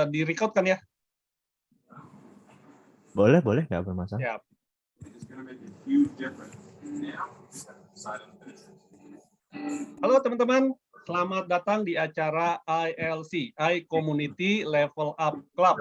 di record kan ya? Boleh, nggak bermasalah. Ya. Halo teman-teman, selamat datang di acara ILC, iCommunity Level Up Club.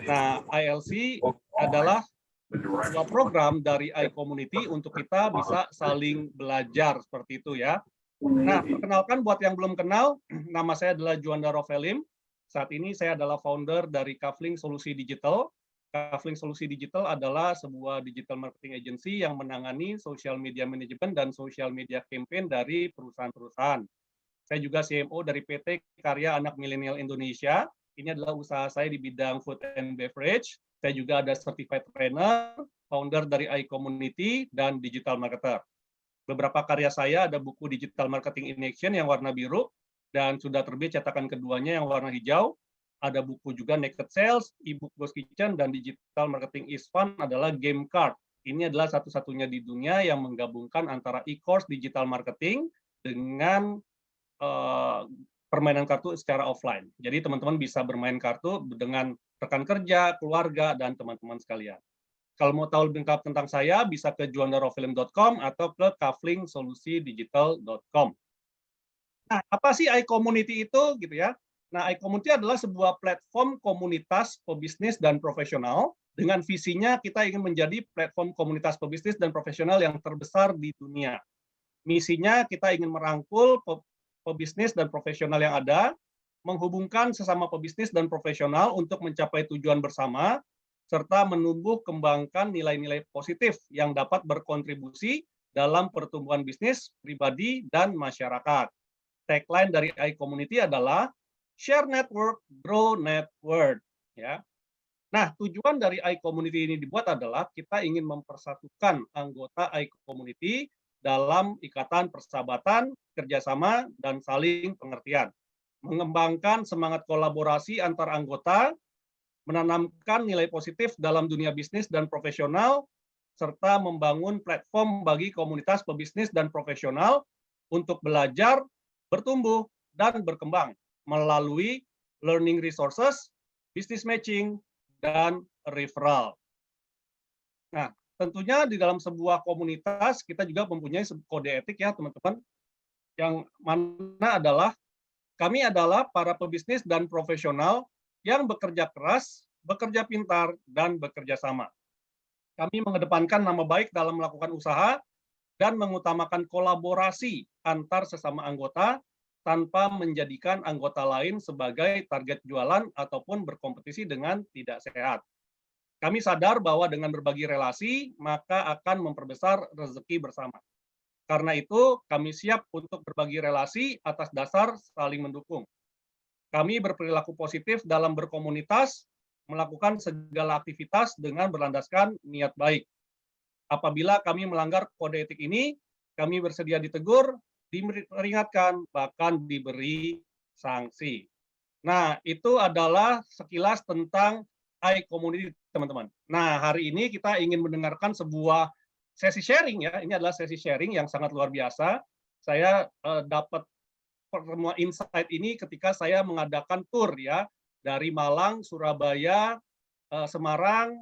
Nah, ILC adalah sebuah program dari iCommunity untuk kita bisa saling belajar seperti itu ya. Nah, perkenalkan buat yang belum kenal, nama saya adalah Juanda Rovelim. Saat ini saya adalah founder dari Kafling Solusi Digital. Kafling Solusi Digital adalah sebuah digital marketing agency yang menangani social media management dan social media campaign dari perusahaan-perusahaan. Saya juga CMO dari PT Karya Anak Milenial Indonesia. Ini adalah usaha saya di bidang food and beverage. Saya juga ada certified trainer, founder dari iCommunity, dan digital marketer. Beberapa karya saya ada buku Digital Marketing in Action yang warna biru, dan sudah terbit cetakan keduanya yang warna hijau. Ada buku juga Naked Sales, e-book Ghost Kitchen, dan Digital Marketing is Fun adalah game card. Ini adalah satu-satunya di dunia yang menggabungkan antara e-course digital marketing dengan permainan kartu secara offline. Jadi teman-teman bisa bermain kartu dengan rekan kerja, keluarga, dan teman-teman sekalian. Kalau mau tahu lebih lengkap tentang saya, bisa ke juandarofilm.com atau ke kaflingsolusidigital.com. Nah, apa sih iCommunity itu gitu ya? Nah, iCommunity adalah sebuah platform komunitas pebisnis dan profesional. Dengan visinya kita ingin menjadi platform komunitas pebisnis dan profesional yang terbesar di dunia. Misinya kita ingin merangkul pebisnis dan profesional yang ada, menghubungkan sesama pebisnis dan profesional untuk mencapai tujuan bersama, serta menumbuh kembangkan nilai-nilai positif yang dapat berkontribusi dalam pertumbuhan bisnis, pribadi, dan masyarakat. Tagline dari iCommunity adalah Share Network, Grow Network. Ya. Nah, tujuan dari iCommunity ini dibuat adalah kita ingin mempersatukan anggota iCommunity dalam ikatan persahabatan, kerjasama, dan saling pengertian. Mengembangkan semangat kolaborasi antar anggota, menanamkan nilai positif dalam dunia bisnis dan profesional, serta membangun platform bagi komunitas pebisnis dan profesional untuk belajar, bertumbuh, dan berkembang melalui learning resources, business matching, dan referral. Nah, tentunya di dalam sebuah komunitas kita juga mempunyai kode etik ya teman-teman, yang mana adalah kami adalah para pebisnis dan profesional yang bekerja keras, bekerja pintar, dan bekerja sama. Kami mengedepankan nama baik dalam melakukan usaha dan mengutamakan kolaborasi antar sesama anggota tanpa menjadikan anggota lain sebagai target jualan ataupun berkompetisi dengan tidak sehat. Kami sadar bahwa dengan berbagi relasi, maka akan memperbesar rezeki bersama. Karena itu, kami siap untuk berbagi relasi atas dasar saling mendukung. Kami berperilaku positif dalam berkomunitas, melakukan segala aktivitas dengan berlandaskan niat baik. Apabila kami melanggar kode etik ini, kami bersedia ditegur, diperingatkan, bahkan diberi sanksi. Nah, itu adalah sekilas tentang iCommunity, teman-teman. Nah, hari ini kita ingin mendengarkan sebuah sesi sharing ya. Ini adalah sesi sharing yang sangat luar biasa. Saya dapat pertemuan insight ini ketika saya mengadakan tour ya dari Malang, Surabaya, Semarang,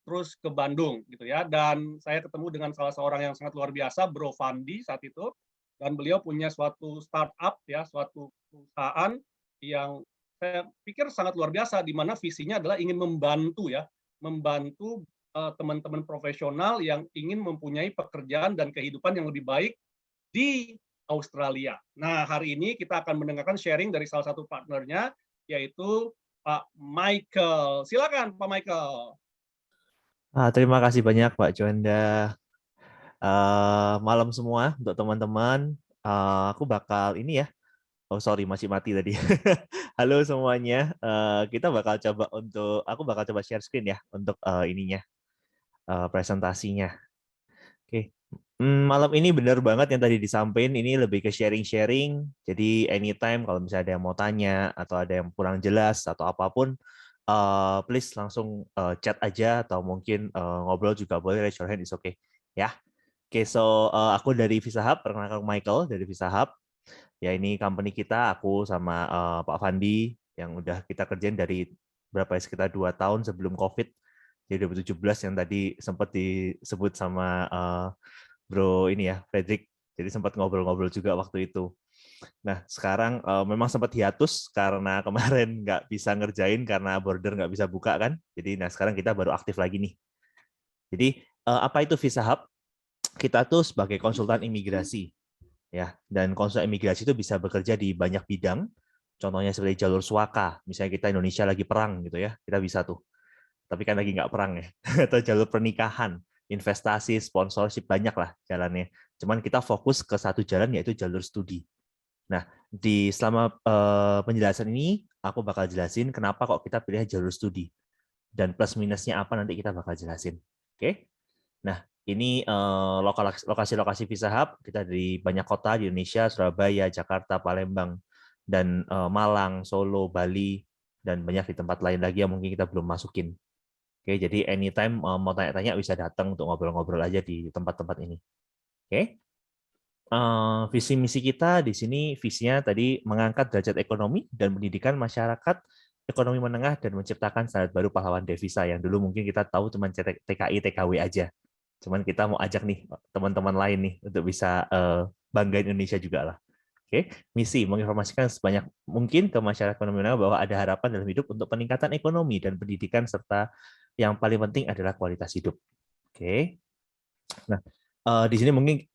terus ke Bandung gitu ya. Dan saya ketemu dengan salah seorang yang sangat luar biasa, Bro Fandi saat itu. Dan beliau punya suatu startup ya, suatu perusahaan yang saya pikir sangat luar biasa, di mana visinya adalah ingin membantu ya, membantu teman-teman profesional yang ingin mempunyai pekerjaan dan kehidupan yang lebih baik di Australia. Nah, hari ini kita akan mendengarkan sharing dari salah satu partnernya, yaitu Pak Michael. Silakan, Pak Michael. Terima kasih banyak Pak Juanda. Malam semua untuk teman-teman. Aku bakal ini ya. Oh sorry masih mati tadi. Halo semuanya. Aku bakal coba share screen ya untuk ininya presentasinya. Oke. Malam ini benar banget yang tadi disampaikan, ini lebih ke sharing-sharing. Jadi anytime kalau misalnya ada yang mau tanya atau ada yang kurang jelas atau apapun, please langsung chat aja atau mungkin ngobrol juga boleh, raise your hand, is okay. Ya. Oke, so aku dari Visa Hub, perkenalkan Michael dari Visa Hub. Ya ini company kita, aku sama Pak Fandi. yang udah kita kerjain dari berapa ya, sekitar 2 tahun sebelum COVID, jadi 2017 yang tadi sempat disebut sama Bro ini ya, Frederick. Jadi sempat ngobrol-ngobrol juga waktu itu. Nah, sekarang memang sempat hiatus karena kemarin nggak bisa ngerjain karena border nggak bisa buka kan. Jadi, nah sekarang kita baru aktif lagi nih. Jadi, apa itu Visa Hub? Kita tuh sebagai konsultan imigrasi, ya. Dan konsultan imigrasi itu bisa bekerja di banyak bidang. Contohnya seperti jalur suaka, misalnya kita Indonesia lagi perang gitu ya, kita bisa tuh. Tapi kan lagi nggak perang ya. Atau jalur pernikahan, investasi, sponsorship, banyak lah jalannya. Cuman kita fokus ke satu jalan, yaitu jalur studi. Nah, di selama penjelasan ini, aku bakal jelasin kenapa kok kita pilih jalur studi. Dan plus minusnya apa nanti kita bakal jelasin. Oke? Nah, ini lokasi-lokasi Visa Hub, kita dari banyak kota di Indonesia, Surabaya, Jakarta, Palembang, dan Malang, Solo, Bali, dan banyak di tempat lain lagi yang mungkin kita belum masukin. Oke, jadi anytime mau tanya-tanya bisa datang untuk ngobrol-ngobrol aja di tempat-tempat ini. Oke? Visi misi kita di sini, visinya tadi mengangkat derajat ekonomi dan pendidikan masyarakat ekonomi menengah dan menciptakan standar baru pahlawan devisa yang dulu mungkin kita tahu cuma TKI TKW aja. Cuman kita mau ajak nih teman-teman lain nih untuk bisa banggain Indonesia juga lah. Oke, misi menginformasikan sebanyak mungkin ke masyarakat ekonomi menengah bahwa ada harapan dalam hidup untuk peningkatan ekonomi dan pendidikan serta yang paling penting adalah kualitas hidup. Oke. Nah, di sini mungkin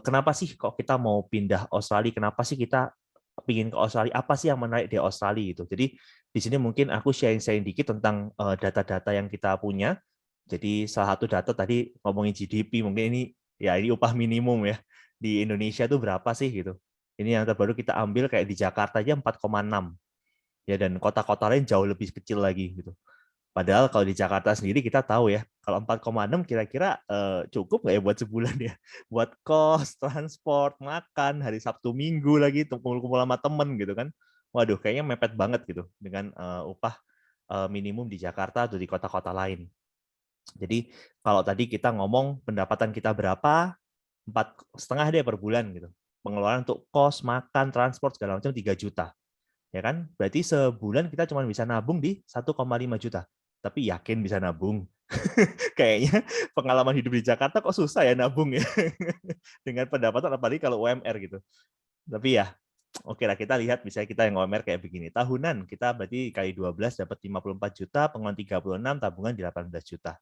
kenapa sih kok kita mau pindah Australia? Kenapa sih kita pingin ke Australia? Apa sih yang menarik di Australia itu? Jadi di sini mungkin aku sharing-sharing dikit tentang data-data yang kita punya. Jadi salah satu data tadi ngomongin GDP, mungkin ini ya ini upah minimum ya di Indonesia tuh berapa sih gitu. Ini yang terbaru kita ambil kayak di Jakarta aja 4,6 ya, dan kota-kota lain jauh lebih kecil lagi gitu. Padahal kalau di Jakarta sendiri kita tahu ya, kalau 4,6 kira-kira cukup nggak ya buat sebulan ya? Buat kos, transport, makan, hari Sabtu Minggu lagi, kumpul-kumpul sama temen gitu kan. Waduh, kayaknya mepet banget gitu dengan upah minimum di Jakarta atau di kota-kota lain. Jadi kalau tadi kita ngomong pendapatan kita berapa, 4,5 deh per bulan gitu. Pengeluaran untuk kos, makan, transport, segala macam 3 juta. Ya kan? Berarti sebulan kita cuma bisa nabung di 1,5 juta. Tapi yakin bisa nabung? Kayaknya pengalaman hidup di Jakarta kok susah ya nabung ya. Dengan pendapatan apalagi kalau UMR gitu. Tapi ya, oke lah, kita lihat misalnya kita yang UMR kayak begini. Tahunan kita berarti kali 12 dapat 54 juta, pengeluaran 36, tabungan 18 juta.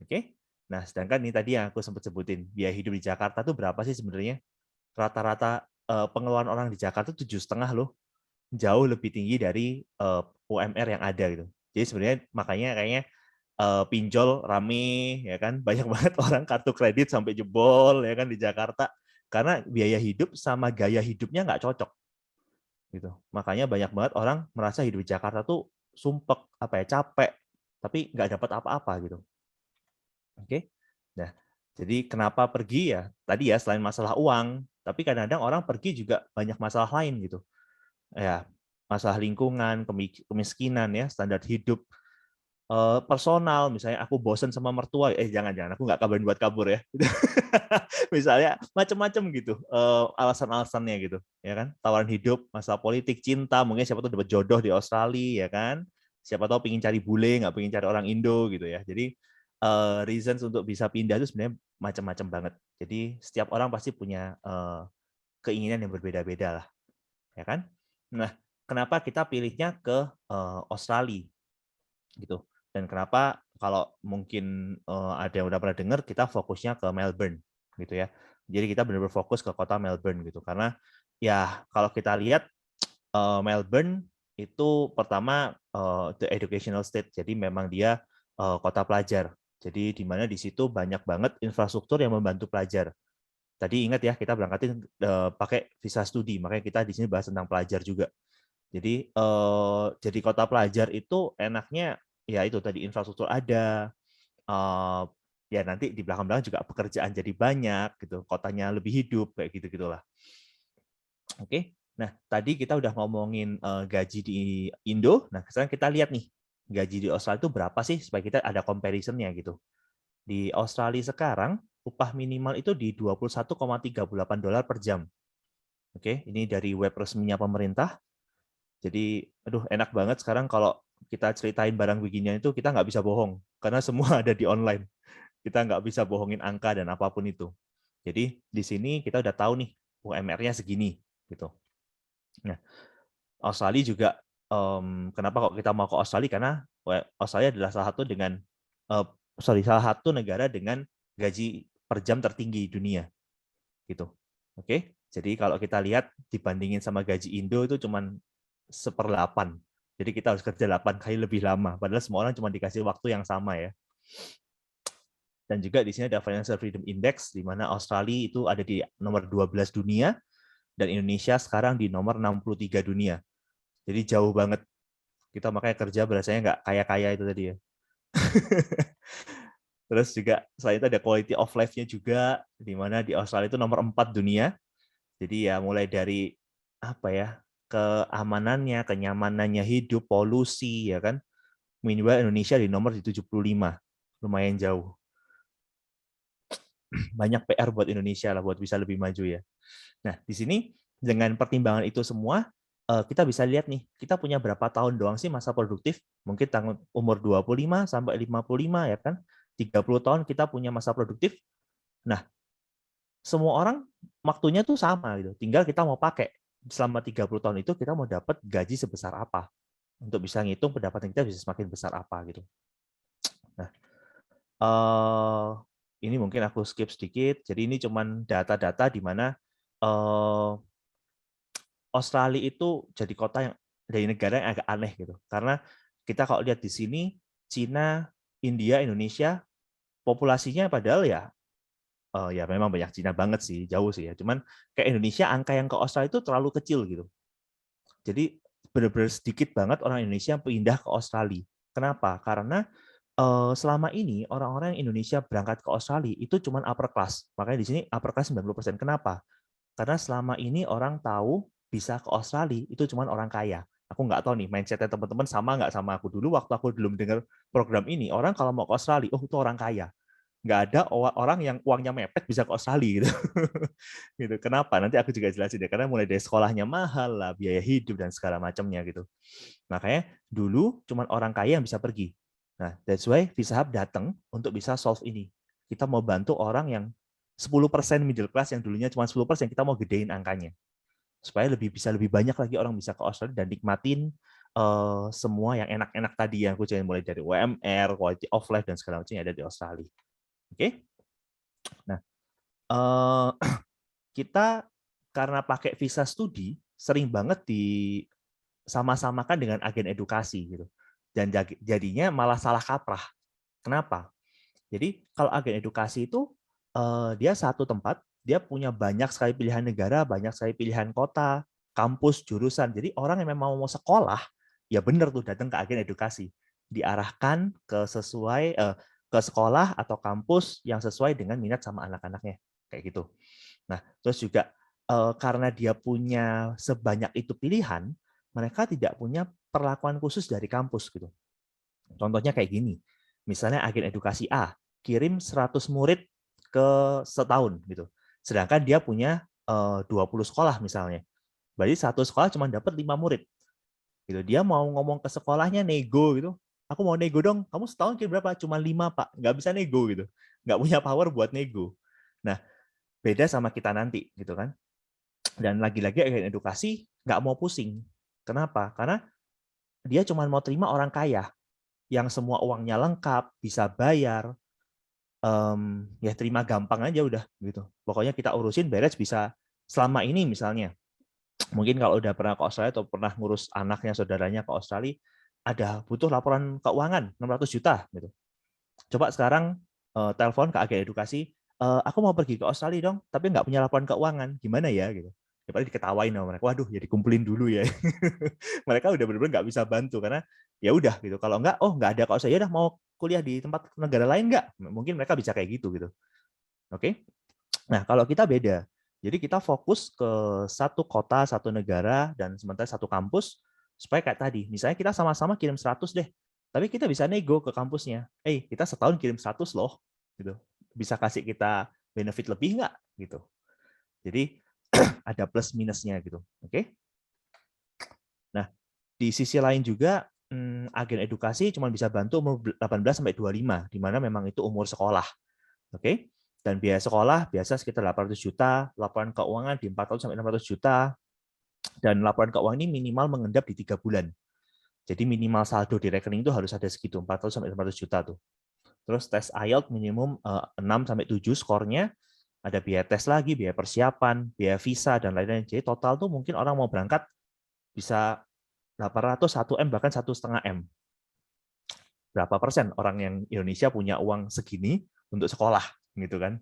Oke? Nah, sedangkan ini tadi yang aku sempat sebutin, biaya hidup di Jakarta tuh berapa sih sebenarnya? Rata-rata pengeluaran orang di Jakarta 7,5 loh, jauh lebih tinggi dari UMR yang ada gitu. Jadi sebenarnya makanya kayaknya pinjol rame ya kan, banyak banget orang kartu kredit sampai jebol ya kan di Jakarta karena biaya hidup sama gaya hidupnya nggak cocok gitu. Makanya banyak banget orang merasa hidup di Jakarta tuh sumpek, apa ya, capek, tapi nggak dapat apa-apa gitu. Oke. Nah, jadi kenapa pergi ya? Tadi ya selain masalah uang, tapi kadang-kadang orang pergi juga banyak masalah lain gitu. Ya, masalah lingkungan, kemiskinan ya, standar hidup, personal, misalnya aku bosen sama mertua, jangan-jangan aku nggak kabarin buat kabur ya. Misalnya macam-macam gitu, alasan-alasannya gitu, ya kan? Tawaran hidup, masalah politik, cinta, mungkin siapa tahu dapat jodoh di Australia, ya kan? Siapa tahu pengen cari bule, nggak pengen cari orang Indo gitu ya. Jadi reasons untuk bisa pindah itu sebenarnya macam-macam banget. Jadi setiap orang pasti punya keinginan yang berbeda-beda lah, ya kan? Nah, kenapa kita pilihnya ke Australia gitu? Dan kenapa kalau mungkin ada yang udah pernah dengar, kita fokusnya ke Melbourne gitu ya. Jadi kita benar-benar fokus ke kota Melbourne gitu, karena ya kalau kita lihat Melbourne itu pertama the educational state, jadi memang dia kota pelajar. Jadi di mana di situ banyak banget infrastruktur yang membantu pelajar. Tadi ingat ya, kita berangkatin pakai visa studi, makanya kita di sini bahas tentang pelajar juga. Jadi kota pelajar itu enaknya ya itu tadi, infrastruktur ada, ya nanti di belakang-belakang juga pekerjaan jadi banyak gitu, kotanya lebih hidup kayak gitu-gitulah. Oke. Nah, tadi kita udah ngomongin gaji di Indo. Nah, sekarang kita lihat nih, gaji di Australia itu berapa sih supaya kita ada comparison-nya gitu. Di Australia sekarang upah minimal itu di 21,38 dolar per jam. Oke, ini dari web resminya pemerintah. Jadi, aduh enak banget sekarang kalau kita ceritain barang beginian itu kita nggak bisa bohong, karena semua ada di online. Kita nggak bisa bohongin angka dan apapun itu. Jadi di sini kita udah tahu nih UMR-nya segini gitu. Nah, Australia juga kenapa kok kita mau ke Australia, karena Australia adalah eh, salah satu negara dengan gaji per jam tertinggi di dunia gitu. Oke. Jadi kalau kita lihat dibandingin sama gaji Indo itu cuman 1/8. Jadi kita harus kerja 8 kali lebih lama, padahal semua orang cuma dikasih waktu yang sama ya. Dan juga di sini ada Financial Freedom Index, di mana Australia itu ada di nomor 12 dunia, dan Indonesia sekarang di nomor 63 dunia. Jadi jauh banget. Kita makanya kerja berasanya nggak kaya-kaya itu tadi ya. Terus juga selain itu ada quality of life-nya juga, di mana di Australia itu nomor 4 dunia. Jadi ya mulai dari apa ya, keamanannya, kenyamanannya hidup, polusi ya kan. Minimal Indonesia di nomor di 75. Lumayan jauh. Banyak PR buat Indonesia lah buat bisa lebih maju ya. Nah, di sini dengan pertimbangan itu semua kita bisa lihat nih, kita punya berapa tahun doang sih masa produktif? Mungkin umur 25 sampai 55 ya kan. 30 tahun kita punya masa produktif. Nah, semua orang waktunya tuh sama gitu. Tinggal kita mau pakai selama 30 tahun itu kita mau dapat gaji sebesar apa. Untuk bisa ngitung pendapatan kita bisa semakin besar apa gitu. Nah, ini mungkin aku skip sedikit. Jadi ini cuman data-data di mana Australia itu jadi kota yang dari negara yang agak aneh gitu. Karena kita kalau lihat di sini, Cina, India, Indonesia, populasinya padahal ya memang banyak Cina banget sih, jauh sih ya. Cuman kayak Indonesia, angka yang ke Australia itu terlalu kecil gitu. Jadi benar-benar sedikit banget orang Indonesia yang pindah ke Australia. Kenapa? Karena selama ini orang-orang Indonesia berangkat ke Australia itu cuma upper class. Makanya di sini upper class 90%. Kenapa? Karena selama ini orang tahu bisa ke Australia itu cuma orang kaya. Aku nggak tahu nih mindset-nya teman-teman sama nggak sama aku dulu waktu aku belum dengar program ini. Orang kalau mau ke Australia, oh itu orang kaya. Nggak ada orang yang uangnya mepet bisa ke Australia gitu. Gitu. Kenapa? Nanti aku juga jelasin deh. Karena mulai dari sekolahnya mahal lah, biaya hidup dan segala macamnya gitu. Makanya dulu cuma orang kaya yang bisa pergi. Nah, that's why Visa Hub datang untuk bisa solve ini. Kita mau bantu orang yang 10% middle class yang dulunya cuma 10%, kita mau gedein angkanya. Supaya bisa lebih banyak lagi orang bisa ke Australia dan nikmatin semua yang enak-enak tadi yang aku jadi mulai dari UMR, quality of life dan segala macam yang ada di Australia. Oke? Nah, kita karena pakai visa studi sering banget sama-samakan dengan agen edukasi gitu. Dan jadinya malah salah kaprah. Kenapa? Jadi kalau agen edukasi itu dia satu tempat, dia punya banyak sekali pilihan negara, banyak sekali pilihan kota, kampus, jurusan. Jadi orang yang memang mau sekolah, ya benar tuh datang ke agen edukasi. Diarahkan ke sekolah atau kampus yang sesuai dengan minat sama anak-anaknya. Kayak gitu. Nah, terus juga karena dia punya sebanyak itu pilihan, mereka tidak punya perlakuan khusus dari kampus gitu. Contohnya kayak gini. Misalnya agen edukasi A kirim 100 murid ke setahun gitu. Sedangkan dia punya 20 sekolah misalnya. Berarti satu sekolah cuma dapat 5 murid. Gitu. Dia mau ngomong ke sekolahnya nego gitu. Aku mau nego dong. Kamu setahun kirim berapa? Cuma 5, Pak. Nggak bisa nego gitu. Nggak punya power buat nego. Nah, beda sama kita nanti gitu kan. Dan lagi-lagi agen edukasi nggak mau pusing. Kenapa? Karena dia cuma mau terima orang kaya yang semua uangnya lengkap, bisa bayar, ya terima gampang aja udah gitu. Pokoknya kita urusin beres bisa selama ini misalnya. Mungkin kalau udah pernah ke Australia atau pernah ngurus anaknya, saudaranya ke Australia, ada butuh laporan keuangan 600 juta gitu. Coba sekarang telepon ke agen edukasi, aku mau pergi ke Australia dong, tapi nggak punya laporan keuangan, gimana ya gitu. Ya paling diketawain sama mereka, waduh ya dikumpulin dulu ya. Mereka udah benar-benar nggak bisa bantu karena ya udah gitu. Kalau nggak ada kok saya udah mau kuliah di tempat negara lain nggak? Mungkin mereka bisa kayak gitu gitu. Oke. Nah kalau kita beda. Jadi kita fokus ke satu kota, satu negara, dan sementara satu kampus, supaya kayak tadi, misalnya kita sama-sama kirim 100 deh, tapi kita bisa nego ke kampusnya. Kita setahun kirim 100 loh. Gitu. Bisa kasih kita benefit lebih nggak? Gitu. Jadi ada plus minusnya gitu. Oke. Nah, Di sisi lain juga, agen edukasi cuma bisa bantu umur 18 sampai 25, di mana memang itu umur sekolah. Oke? Dan biaya sekolah biasa sekitar 800 juta, laporan keuangan di 400 sampai 600 juta, dan laporan keuangan ini minimal mengendap di 3 bulan. Jadi minimal saldo di rekening itu harus ada segitu, 400 sampai 500 juta tuh. Terus tes IELTS minimum 6 sampai 7 skornya, ada biaya tes lagi, biaya persiapan, biaya visa dan lain-lain. Jadi total tuh mungkin orang mau berangkat bisa 800, 1M bahkan 1,5 M. Berapa persen orang yang Indonesia punya uang segini untuk sekolah gitu kan?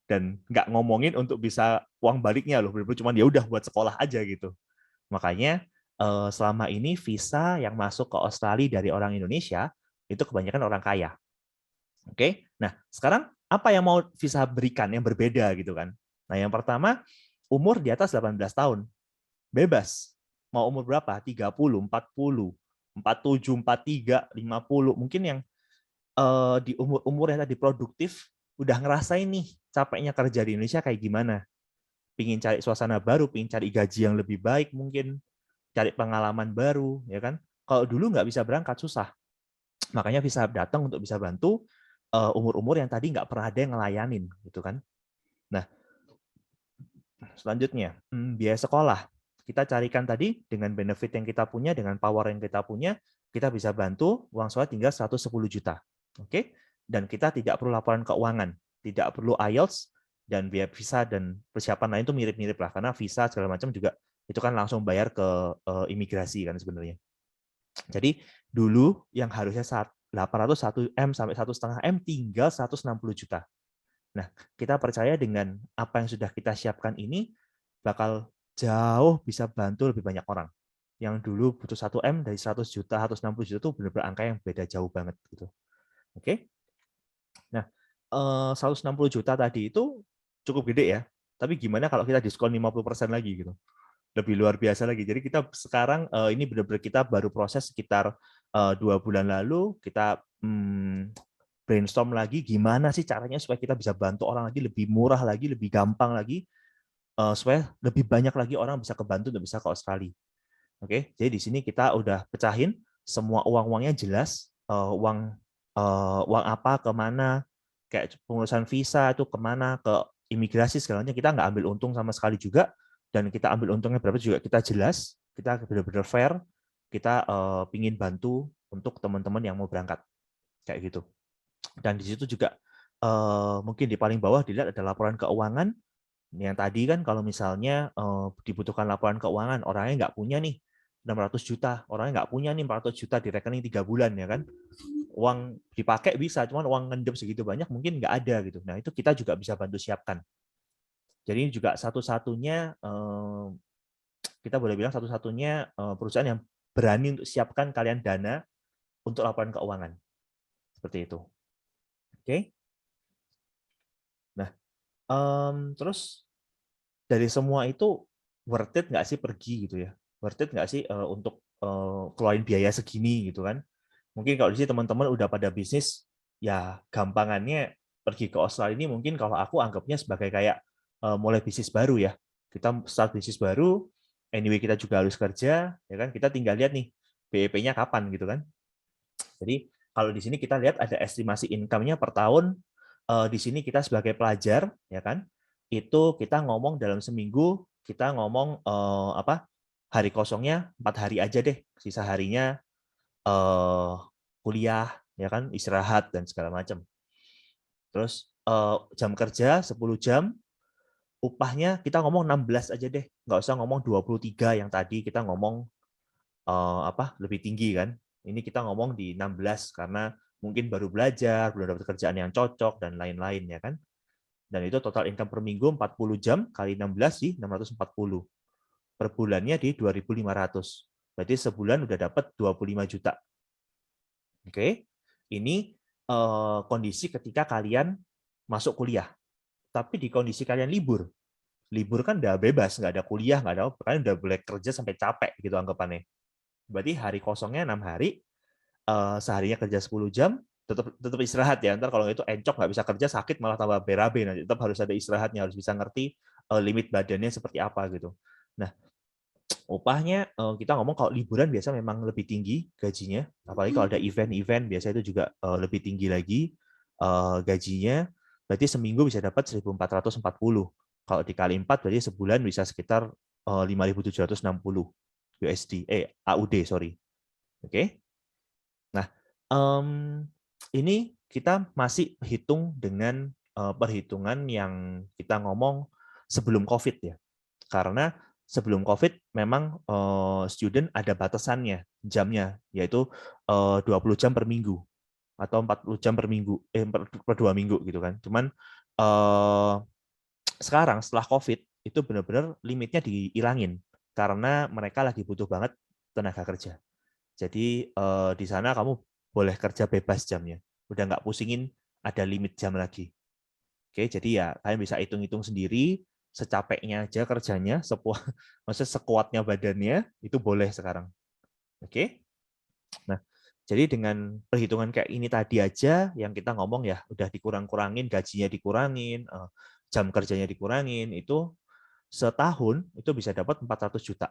Dan nggak ngomongin untuk bisa uang baliknya loh, bener-bener cuma ya udah buat sekolah aja gitu. Makanya selama ini visa yang masuk ke Australia dari orang Indonesia itu kebanyakan orang kaya. Oke, nah sekarang apa yang mau visa berikan yang berbeda gitu kan? Nah yang pertama, umur di atas 18 tahun, bebas. Mau umur berapa? 30, 40, 47, 43, 50. Mungkin yang di umur-umur yang tadi produktif, udah ngerasain nih capeknya kerja di Indonesia kayak gimana. Pingin cari suasana baru, pingin cari gaji yang lebih baik mungkin, cari pengalaman baru, ya kan? Kalau dulu nggak bisa berangkat, susah. Makanya visa datang untuk bisa bantu umur-umur yang tadi nggak pernah ada yang ngelayanin, gitu kan? Nah, selanjutnya, biaya sekolah. Kita carikan tadi dengan benefit yang kita punya, dengan power yang kita punya, kita bisa bantu uang sekolah tinggal 110 juta. Oke? Dan kita tidak perlu laporan keuangan, tidak perlu IELTS, dan biaya visa dan persiapan lain itu mirip-mirip lah, karena visa segala macam juga itu kan langsung bayar ke imigrasi kan sebenarnya. Jadi dulu yang harusnya 801M sampai 1,5M tinggal 160 juta. Nah, kita percaya dengan apa yang sudah kita siapkan ini bakal jauh bisa bantu lebih banyak orang. Yang dulu butuh 1M dari 100 juta, 160 juta itu benar-benar angka yang beda jauh banget gitu. Oke. Nah, 160 juta tadi itu cukup gede ya. Tapi gimana kalau kita diskon 50% lagi gitu? Lebih luar biasa lagi. Jadi kita sekarang ini benar-benar kita baru proses sekitar 2 bulan lalu, kita brainstorm lagi gimana sih caranya supaya kita bisa bantu orang lagi lebih murah lagi, lebih gampang lagi, supaya lebih banyak lagi orang bisa kebantu dan bisa ke Australia. Oke, jadi di sini kita udah pecahin semua uang-uangnya jelas, uang apa kemana, kayak pengurusan visa itu kemana, ke imigrasi segalanya kita nggak ambil untung sama sekali juga, dan kita ambil untungnya berapa juga kita jelas, kita benar-benar fair, kita pingin bantu untuk teman-teman yang mau berangkat kayak gitu. Dan di situ juga mungkin di paling bawah dilihat ada laporan keuangan. Yang tadi kan kalau misalnya dibutuhkan laporan keuangan, orangnya nggak punya nih 600 juta, orangnya nggak punya nih 400 juta di rekening 3 bulan ya kan. Uang dipakai bisa, cuman uang ngendep segitu banyak mungkin nggak ada gitu. Nah itu kita juga bisa bantu siapkan. Jadi ini juga satu-satunya, kita boleh bilang satu-satunya perusahaan yang berani untuk siapkan kalian dana untuk laporan keuangan. Seperti itu. Oke. Nah, terus dari semua itu worth it nggak sih pergi gitu ya? Worth it nggak sih untuk keluarin biaya segini gitu kan? Mungkin kalau di sini teman-teman udah pada bisnis, ya gampangannya pergi ke Australia ini mungkin kalau aku anggapnya sebagai kayak mulai bisnis baru ya. Kita start bisnis baru, anyway kita juga harus kerja, ya kan? Kita tinggal lihat nih BEP-nya kapan gitu kan? Jadi kalau di sini kita lihat ada estimasi income-nya per tahun. Di sini kita sebagai pelajar, ya kan, itu kita ngomong dalam seminggu kita ngomong hari kosongnya 4 hari aja deh, sisa harinya kuliah, ya kan, istirahat dan segala macam. Terus jam kerja 10 jam, upahnya kita ngomong 16 aja deh, nggak usah ngomong 23 yang tadi kita ngomong lebih tinggi kan. Ini kita ngomong di 16 karena mungkin baru belajar, belum dapat kerjaan yang cocok dan lain-lain ya kan. Dan itu total income per minggu 40 jam kali 16 di 640. Per bulannya di 2.500. Berarti sebulan udah dapat 25 juta. Oke. Ini kondisi ketika kalian masuk kuliah. Tapi di kondisi kalian libur. Libur kan udah bebas, nggak ada kuliah, nggak ada apa, kalian udah boleh kerja sampai capek gitu anggapannya. Berarti hari kosongnya 6 hari, seharinya kerja 10 jam, tetap istirahat ya. Ntar kalau itu encok nggak bisa kerja, sakit malah tambah berabe nanti. Tetap harus ada istirahatnya, harus bisa ngerti limit badannya seperti apa gitu. Nah, Upahnya kita ngomong kalau liburan biasa memang lebih tinggi gajinya, apalagi kalau ada event-event biasa itu juga lebih tinggi lagi gajinya. Berarti seminggu bisa dapat 1.440. Kalau dikali 4 berarti sebulan bisa sekitar 5.760 USD, AUD sorry. Oke. Nah, ini kita masih hitung dengan perhitungan yang kita ngomong sebelum COVID ya. Karena sebelum COVID memang student ada batasannya jamnya, yaitu 20 jam per minggu atau 40 jam per minggu, per 2 minggu gitu kan. Cuman sekarang setelah COVID itu benar-benar limitnya dihilangin karena mereka lagi butuh banget tenaga kerja. Jadi di sana kamu boleh kerja bebas jamnya, udah nggak pusingin ada limit jam lagi. Oke, jadi ya kalian bisa hitung-hitung sendiri secapeknya aja kerjanya, maksudnya sekuatnya badannya itu boleh sekarang. Oke. Nah, jadi dengan perhitungan kayak ini tadi aja yang kita ngomong ya udah dikurang-kurangin, gajinya dikurangin, jam kerjanya dikurangin, itu setahun itu bisa dapat 400 juta.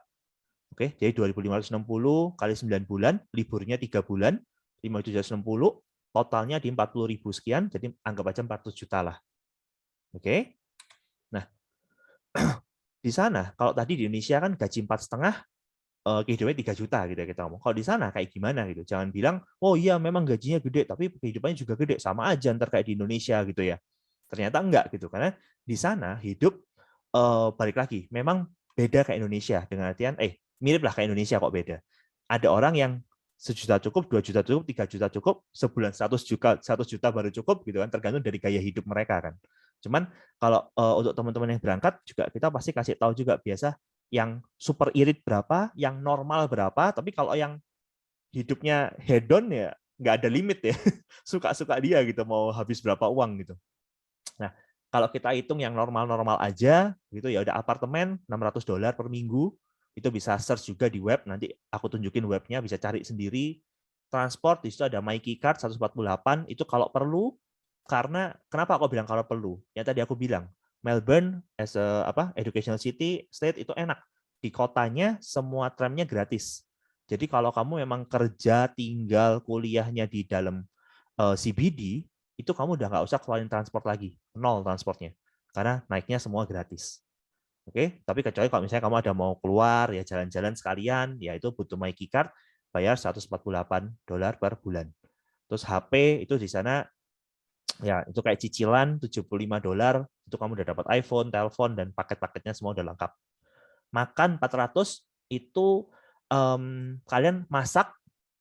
Oke, jadi 2.560 kali 9 bulan, liburnya 3 bulan, 5.760, totalnya di 40.000 sekian, jadi anggap aja 400 juta lah. Oke. Nah, di sana kalau tadi di Indonesia kan gaji 4,5 kehidupannya 3 juta gitu ya kita ngomong. Kalau di sana kayak gimana gitu. Jangan bilang, "Oh iya memang gajinya gede tapi kehidupannya juga gede." Sama aja ntar kayak di Indonesia gitu ya. Ternyata enggak gitu. Karena di sana hidup balik lagi, memang beda kayak Indonesia dengan artian mirip lah kayak Indonesia kok beda. Ada orang yang 1 juta cukup, 2 juta cukup, 3 juta cukup, sebulan 100 juta baru cukup gitu kan, tergantung dari gaya hidup mereka kan. Cuman kalau untuk teman-teman yang berangkat juga kita pasti kasih tahu juga biasa yang super irit berapa, yang normal berapa, tapi kalau yang hidupnya hedon ya nggak ada limit ya, suka-suka dia gitu mau habis berapa uang gitu. Nah, kalau kita hitung yang normal-normal aja gitu ya udah apartemen $600 per minggu, itu bisa search juga di web, nanti aku tunjukin webnya bisa cari sendiri. Transport di situ ada MyKeyCard 148 itu kalau perlu, karena kenapa aku bilang kalau perlu? Ya tadi aku bilang Melbourne as a educational city state itu enak. Di kotanya semua tramnya gratis. Jadi kalau kamu memang kerja, tinggal, kuliahnya di dalam CBD, itu kamu udah nggak usah keluarin transport lagi, nol transportnya, karena naiknya semua gratis. Oke, tapi kecuali kalau misalnya kamu ada mau keluar ya jalan-jalan sekalian, ya itu butuh MyKeyCard, bayar $148 per bulan. Terus HP itu di sana ya itu kayak cicilan $75, itu kamu udah dapat iPhone, telepon dan paket-paketnya semua udah lengkap. Makan 400 itu kalian masak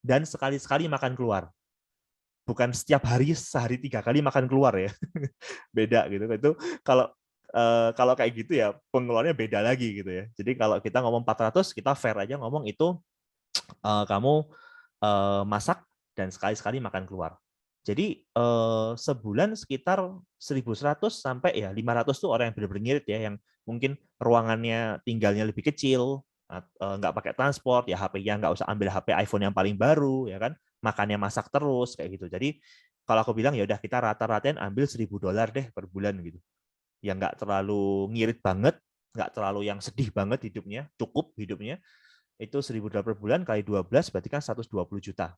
dan sekali-sekali makan keluar. Bukan setiap hari sehari 3 kali makan keluar ya. Beda gitu. Itu kalau kayak gitu ya pengeluarannya beda lagi gitu ya. Jadi kalau kita ngomong 400 kita fair aja ngomong itu kamu masak dan sekali-sekali makan keluar. Jadi sebulan sekitar 1.100 sampai ya 500 tuh orang yang benar-benar ngirit ya, yang mungkin ruangannya tinggalnya lebih kecil, nggak pakai transport, ya HP-nya nggak usah ambil HP iPhone yang paling baru, ya kan, makannya masak terus kayak gitu. Jadi kalau aku bilang ya udah kita rata-ratain ambil $1.000 deh per bulan gitu, yang nggak terlalu ngirit banget, nggak terlalu yang sedih banget hidupnya, cukup hidupnya, itu $1.000 per bulan kali 12 berarti kan 120 juta.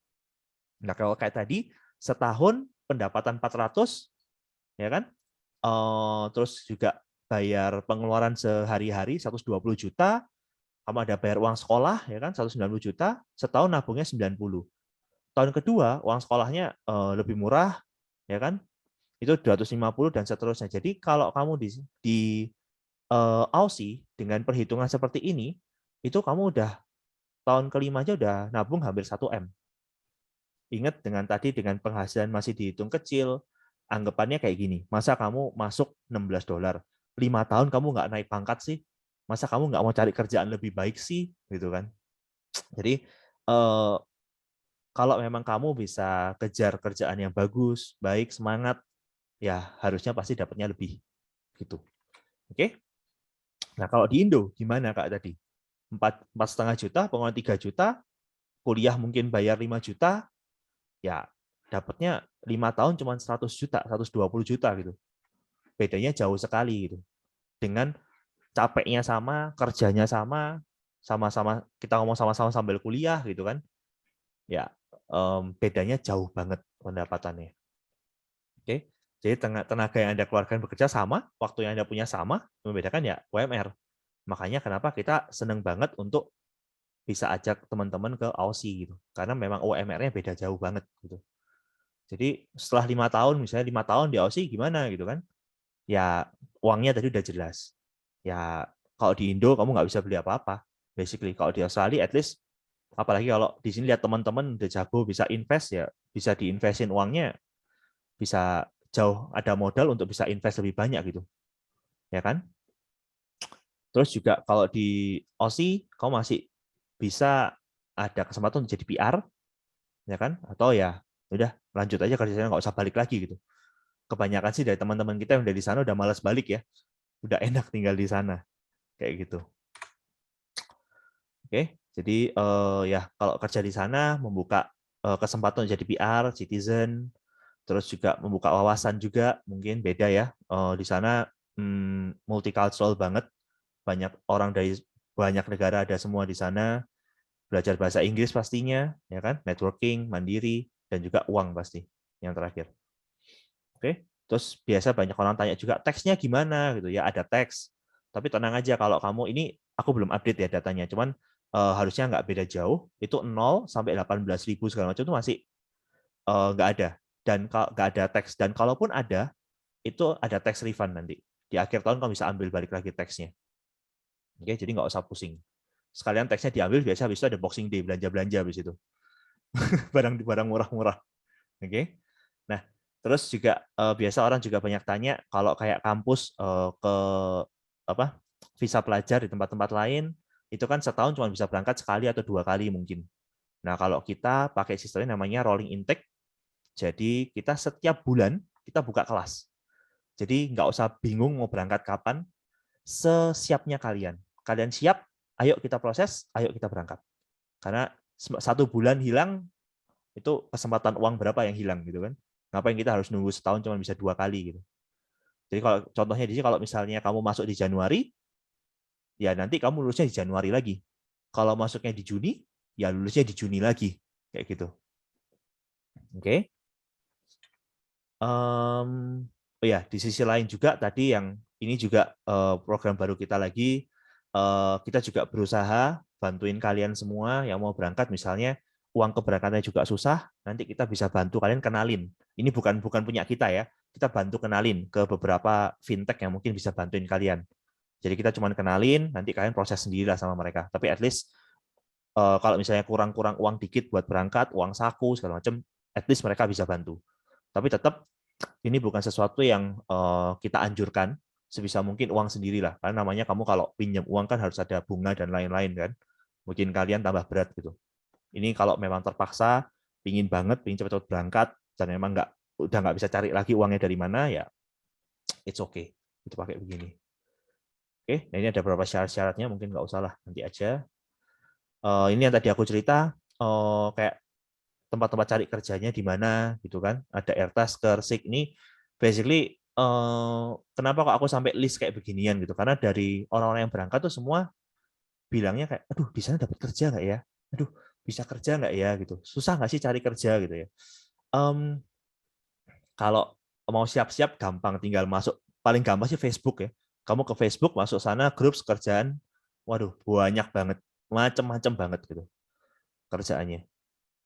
Nah kalau kayak tadi setahun pendapatan 400 ya kan, terus juga bayar pengeluaran sehari-hari 120 juta, kamu ada bayar uang sekolah ya kan 190 juta, setahun nabungnya 90. Tahun kedua uang sekolahnya lebih murah ya kan, itu 250 dan seterusnya. Jadi kalau kamu di Aussie dengan perhitungan seperti ini, itu kamu udah tahun kelima aja udah nabung hampir 1 M. Ingat dengan tadi dengan penghasilan masih dihitung kecil, anggapannya kayak gini, masa kamu masuk $16, 5 tahun kamu nggak naik pangkat sih? Masa kamu nggak mau cari kerjaan lebih baik sih? Gitu kan. Jadi kalau memang kamu bisa kejar kerjaan yang bagus, baik, semangat, ya harusnya pasti dapatnya lebih. Gitu. Oke? Nah kalau di Indo gimana Kak tadi? 4,5 juta, pengeluaran 3 juta, kuliah mungkin bayar 5 juta, ya dapatnya 5 tahun cuma 100 juta, 120 juta gitu. Bedanya jauh sekali gitu. Dengan capeknya sama, kerjanya sama, sama-sama kita ngomong sama-sama sambil kuliah gitu kan, ya bedanya jauh banget pendapatannya. Oke, jadi tenaga yang Anda keluarkan bekerja sama, waktu yang Anda punya sama, membedakan ya UMR. Makanya kenapa kita seneng banget untuk bisa ajak teman-teman ke Aussie gitu, karena memang UMR-nya beda jauh banget gitu. Jadi setelah 5 tahun, misalnya 5 tahun di Aussie gimana gitu kan, ya uangnya tadi udah jelas. Ya kalau di Indo kamu nggak bisa beli apa-apa, basically. Kalau di Australia at least, apalagi kalau di sini lihat teman-teman udah jago bisa invest, ya bisa diinvestin uangnya, bisa jauh ada modal untuk bisa invest lebih banyak gitu, ya kan? Terus juga kalau di Aussie kamu masih bisa ada kesempatan untuk jadi PR, ya kan? Atau ya udah lanjut aja kerja sana, nggak usah balik lagi gitu. Kebanyakan sih dari teman-teman kita yang udah di sana udah malas balik ya, udah enak tinggal di sana kayak gitu. Oke, jadi ya kalau kerja di sana membuka kesempatan jadi PR, citizen, terus juga membuka wawasan juga, mungkin beda ya. Di sana multicultural banget, banyak orang dari banyak negara ada semua di sana, belajar bahasa Inggris pastinya, ya kan, networking, mandiri, dan juga uang pasti yang terakhir. Oke, terus biasa banyak orang tanya juga teksnya gimana gitu ya, ada teks. Tapi tenang aja kalau kamu ini aku belum update ya datanya, cuman harusnya nggak beda jauh, itu 0 sampai 18.000 segala macam itu masih nggak ada, dan nggak ada teks, dan kalaupun ada itu ada tax refund nanti di akhir tahun kamu bisa ambil balik lagi teksnya. Oke, jadi nggak usah pusing. Sekalian teksnya diambil, biasa habis itu ada Boxing Day, belanja-belanja habis itu. Barang murah-murah. Oke. Nah, terus juga biasa orang juga banyak tanya kalau kayak kampus ke apa visa pelajar di tempat-tempat lain itu kan setahun cuma bisa berangkat sekali atau 2 kali mungkin. Nah, kalau kita pakai sistemnya namanya rolling intake, jadi kita setiap bulan kita buka kelas. Jadi nggak usah bingung mau berangkat kapan, sesiapnya kalian. Kalian siap, ayo kita proses, ayo kita berangkat. Karena 1 bulan hilang, itu kesempatan uang berapa yang hilang gitu kan. Ngapain kita harus nunggu setahun cuma bisa 2 kali gitu. Jadi kalau contohnya di sini kalau misalnya kamu masuk di Januari, ya nanti kamu lulusnya di Januari lagi. Kalau masuknya di Juni, ya lulusnya di Juni lagi kayak gitu. Oke. Oh ya, di sisi lain juga tadi yang ini juga program baru kita lagi, kita juga berusaha bantuin kalian semua yang mau berangkat, misalnya uang keberangkatannya juga susah, nanti kita bisa bantu kalian kenalin. Ini bukan punya kita ya, kita bantu kenalin ke beberapa fintech yang mungkin bisa bantuin kalian. Jadi kita cuma kenalin, nanti kalian proses sendirilah sama mereka. Tapi at least kalau misalnya kurang-kurang uang dikit buat berangkat, uang saku segala macam, at least mereka bisa bantu. Tapi tetap ini bukan sesuatu yang kita anjurkan, sebisa mungkin uang sendirilah. Karena namanya kamu kalau pinjam uang kan harus ada bunga dan lain-lain kan. Mungkin kalian tambah berat gitu. Ini kalau memang terpaksa, pingin cepet-cepet berangkat, dan memang udah nggak bisa cari lagi uangnya dari mana, ya it's okay. Itu pakai begini. Oke, nah ini ada beberapa syarat-syaratnya, mungkin nggak usah lah, nanti aja. Ini yang tadi aku cerita, kayak tempat-tempat cari kerjanya di mana gitu kan, ada Airtasker, Seek, ini basically kenapa kok aku sampai list kayak beginian gitu, karena dari orang-orang yang berangkat tuh semua bilangnya kayak, aduh di sana dapat kerja nggak ya, aduh bisa kerja nggak ya gitu, susah nggak sih cari kerja gitu ya. Kalau mau siap-siap gampang, tinggal masuk, paling gampang sih Facebook ya, kamu ke Facebook masuk sana grup kerjaan, waduh banyak banget, macem-macem banget gitu kerjaannya.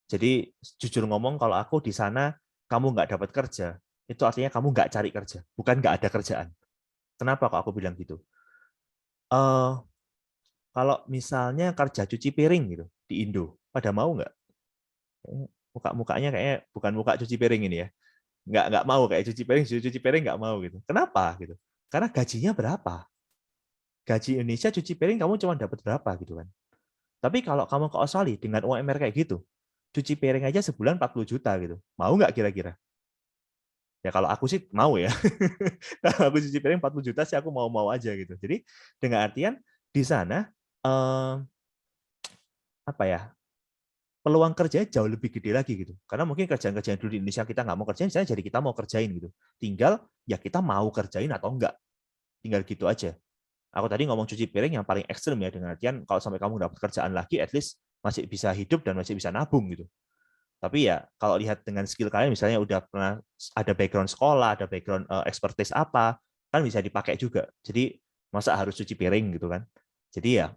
Jadi jujur ngomong, kalau aku di sana kamu nggak dapat kerja, itu artinya kamu nggak cari kerja, bukan nggak ada kerjaan. Kenapa kok aku bilang gitu? Kalau misalnya kerja cuci piring gitu di Indo, pada mau nggak? Muka-mukanya kayaknya bukan muka cuci piring ini ya, nggak mau kayak cuci piring nggak mau gitu. Kenapa gitu? Karena gajinya berapa? Gaji Indonesia cuci piring kamu cuma dapat berapa gitu kan? Tapi kalau kamu ke Australia dengan UMR kayak gitu, cuci piring aja sebulan 40 juta gitu. Mau nggak kira-kira? Ya kalau aku sih mau ya. Kalau aku cuci piring 40 juta sih aku mau-mau aja gitu. Jadi dengan artian di sana apa ya, peluang kerja jauh lebih gede lagi gitu. Karena mungkin kerjaan-kerjaan dulu di Indonesia kita nggak mau kerjain, di sana jadi kita mau kerjain gitu. Tinggal ya kita mau kerjain atau enggak. Tinggal gitu aja. Aku tadi ngomong cuci piring yang paling ekstrem ya, dengan artian kalau sampai kamu dapat kerjaan lagi, at least masih bisa hidup dan masih bisa nabung gitu. Tapi ya kalau lihat dengan skill kalian, misalnya udah pernah ada background sekolah, ada background expertise apa, kan bisa dipakai juga. Jadi masa harus cuci piring gitu kan? Jadi ya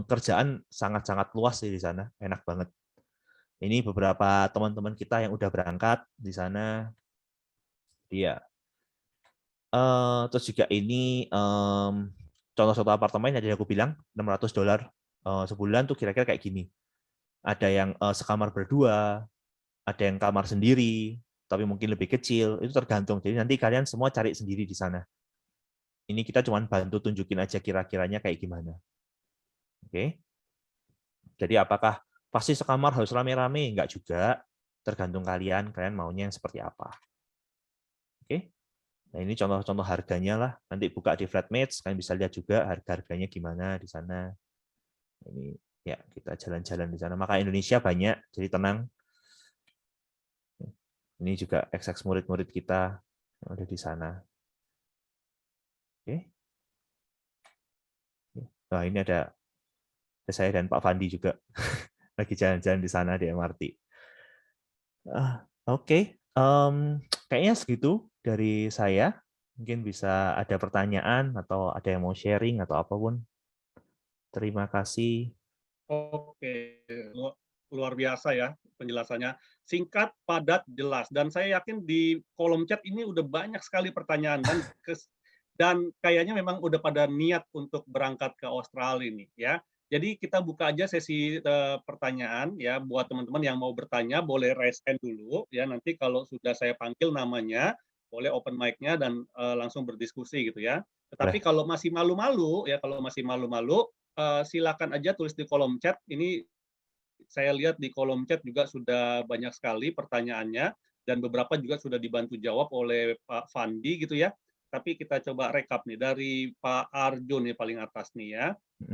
kerjaan sangat-sangat luas sih di sana, enak banget. Ini beberapa teman-teman kita yang udah berangkat di sana, dia. Terus juga ini contoh satu apartemen yang aku bilang $600 sebulan tuh kira-kira kayak gini. Ada yang sekamar berdua, ada yang kamar sendiri, tapi mungkin lebih kecil, itu tergantung. Jadi nanti kalian semua cari sendiri di sana. Ini kita cuma bantu tunjukin aja kira-kiranya kayak gimana. Oke. Jadi apakah pasti sekamar harus rame-rame? Enggak juga. Tergantung kalian maunya yang seperti apa. Oke. Nah, ini contoh-contoh harganya lah. Nanti buka di Flatmates, kalian bisa lihat juga harga-harganya gimana di sana. Ini ya kita jalan-jalan di sana. Maka Indonesia banyak, jadi tenang. Ini juga ex murid-murid kita yang ada di sana. Oke. Nah, ini ada saya dan Pak Fandi juga lagi jalan-jalan di sana di MRT. Oke. Kayaknya segitu dari saya. Mungkin bisa ada pertanyaan atau ada yang mau sharing atau apapun. Terima kasih. Oke, luar biasa ya penjelasannya. Singkat, padat, jelas. Dan saya yakin di kolom chat ini udah banyak sekali pertanyaan dan kayaknya memang udah pada niat untuk berangkat ke Australia ini ya. Jadi kita buka aja sesi pertanyaan ya buat teman-teman yang mau bertanya boleh raise hand dulu ya. Nanti kalau sudah saya panggil namanya boleh open mic-nya dan langsung berdiskusi gitu ya. Tetapi Boleh. kalau masih malu-malu ya, kalau masih malu-malu silakan aja tulis di kolom chat. Ini saya lihat di kolom chat juga sudah banyak sekali pertanyaannya dan beberapa juga sudah dibantu jawab oleh Pak Fandi gitu ya. Tapi kita coba rekap nih dari Pak Arjo nih paling atas nih ya.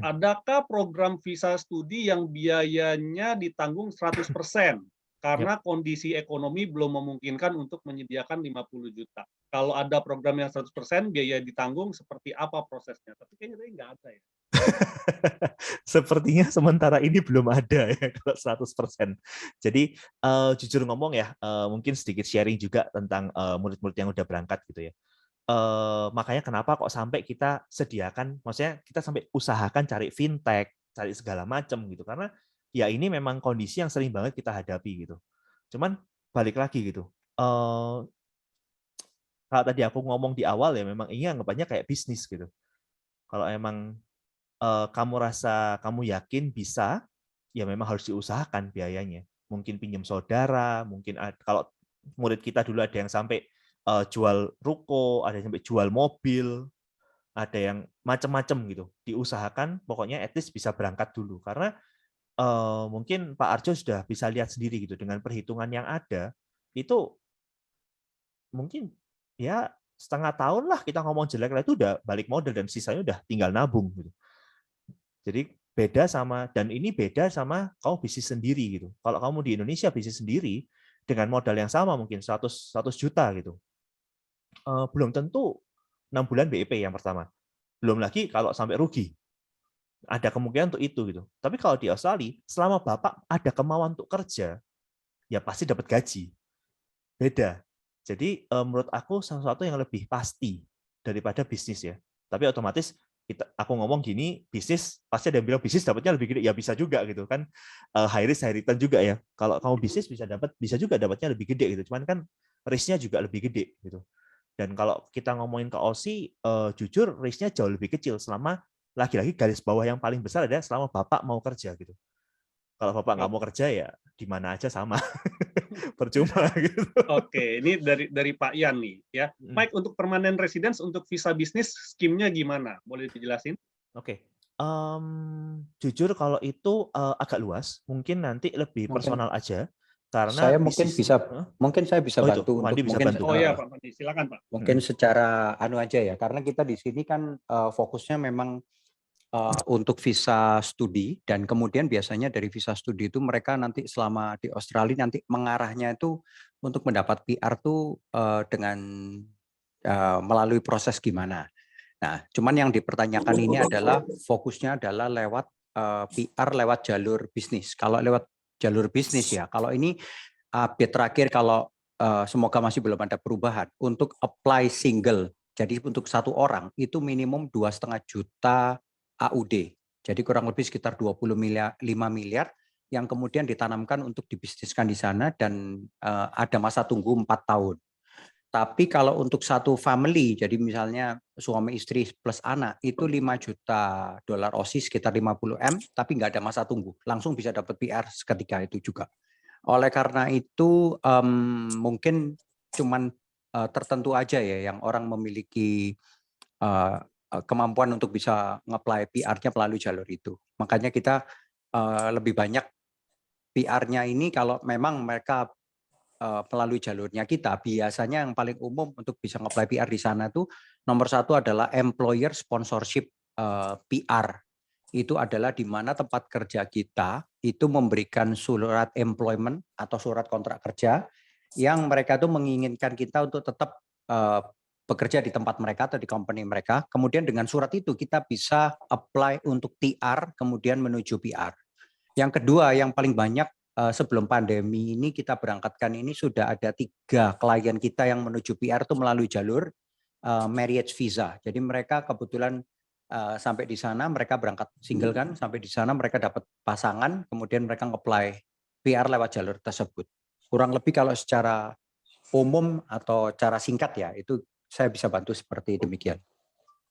Adakah program visa studi yang biayanya ditanggung 100% Yap. karena kondisi ekonomi belum memungkinkan untuk menyediakan 50 juta? Kalau ada program yang 100% biaya ditanggung, seperti apa prosesnya? Tapi kayaknya nggak ada ya. Sepertinya sementara ini belum ada ya kalau 100%. Jadi jujur ngomong ya, mungkin sedikit sharing juga tentang murid-murid yang udah berangkat gitu ya. Makanya kenapa kok sampai kita sediakan, maksudnya kita sampai usahakan cari fintech, cari segala macam gitu, karena ya ini memang kondisi yang sering banget kita hadapi gitu. Cuman balik lagi gitu, kalau tadi aku ngomong di awal ya memang ini anggapannya kayak bisnis gitu. Kalau emang kamu rasa kamu yakin bisa, ya memang harus diusahakan biayanya. Mungkin pinjam saudara, mungkin kalau murid kita dulu ada yang sampai jual ruko, ada yang sampai jual mobil, ada yang macam-macam gitu. Diusahakan, pokoknya at least bisa berangkat dulu. Karena mungkin Pak Arjo sudah bisa lihat sendiri gitu, dengan perhitungan yang ada, itu mungkin ya setengah tahun lah kita ngomong jelek lah itu udah balik modal dan sisanya udah tinggal nabung gitu. Jadi beda sama, dan ini beda sama kamu bisnis sendiri gitu. Kalau kamu di Indonesia bisnis sendiri dengan modal yang sama mungkin 100 juta gitu, belum tentu 6 bulan BEP yang pertama. Belum lagi kalau sampai rugi. Ada kemungkinan untuk itu gitu. Tapi kalau di Australia, selama Bapak ada kemauan untuk kerja, ya pasti dapat gaji. Beda. Jadi menurut aku sesuatu yang lebih pasti daripada bisnis ya. Tapi otomatis aku ngomong gini, bisnis pasti ada yang bilang bisnis dapatnya lebih gede, ya bisa juga gitu kan, high risk high return juga ya. Kalau kamu bisnis bisa juga dapatnya lebih gede gitu. Cuman kan risknya juga lebih gede gitu. Dan kalau kita ngomongin ke Aussie, jujur risknya jauh lebih kecil selama lagi-lagi garis bawah yang paling besar adalah selama Bapak mau kerja gitu. Kalau Bapak nggak mau kerja ya di mana aja sama. Percuma gitu. Oke, ini dari Pak Ian nih ya. Mike, untuk permanent residence untuk visa bisnis skimnya gimana? Boleh dijelasin? Oke. Jujur kalau itu agak luas, mungkin nanti lebih Mungkin personal aja karena saya bisnis. mungkin saya bisa Oh itu, bantu Wandi untuk bisa mungkin bantu. Oh ya, Pak Fandi, silakan Pak. mungkin secara aja ya, karena kita di sini kan fokusnya memang untuk visa studi, dan kemudian biasanya dari visa studi itu mereka nanti selama di Australia nanti mengarahnya itu untuk mendapat PR tuh dengan melalui proses gimana. Nah, cuman yang dipertanyakan ini adalah fokusnya adalah lewat PR lewat jalur bisnis. Kalau lewat jalur bisnis ya, kalau ini update terakhir kalau semoga masih belum ada perubahan untuk apply single. Jadi untuk satu orang itu minimum 2,5 juta AUD. Jadi kurang lebih sekitar 25 miliar yang kemudian ditanamkan untuk dibisniskan di sana dan ada masa tunggu 4 tahun. Tapi kalau untuk satu family, jadi misalnya suami istri plus anak, itu 5 juta dolar Aussie, sekitar 50 M, tapi nggak ada masa tunggu. Langsung bisa dapat PR seketika itu juga. Oleh karena itu, mungkin cuman tertentu aja ya yang orang memiliki kemampuan untuk bisa nge-apply PR-nya melalui jalur itu. Makanya kita lebih banyak PR-nya ini kalau memang mereka melalui jalurnya kita, biasanya yang paling umum untuk bisa nge-apply PR di sana tuh nomor satu adalah employer sponsorship PR. Itu adalah di mana tempat kerja kita itu memberikan surat employment atau surat kontrak kerja yang mereka tuh menginginkan kita untuk tetap bekerja di tempat mereka atau di company mereka. Kemudian dengan surat itu kita bisa apply untuk TR, kemudian menuju PR. Yang kedua, yang paling banyak sebelum pandemi ini kita berangkatkan ini sudah ada 3 klien kita yang menuju PR itu melalui jalur marriage visa. Jadi mereka kebetulan sampai di sana, mereka berangkat single kan, sampai di sana mereka dapat pasangan, kemudian mereka nge-apply PR lewat jalur tersebut. Kurang lebih kalau secara umum atau cara singkat ya, itu saya bisa bantu seperti demikian.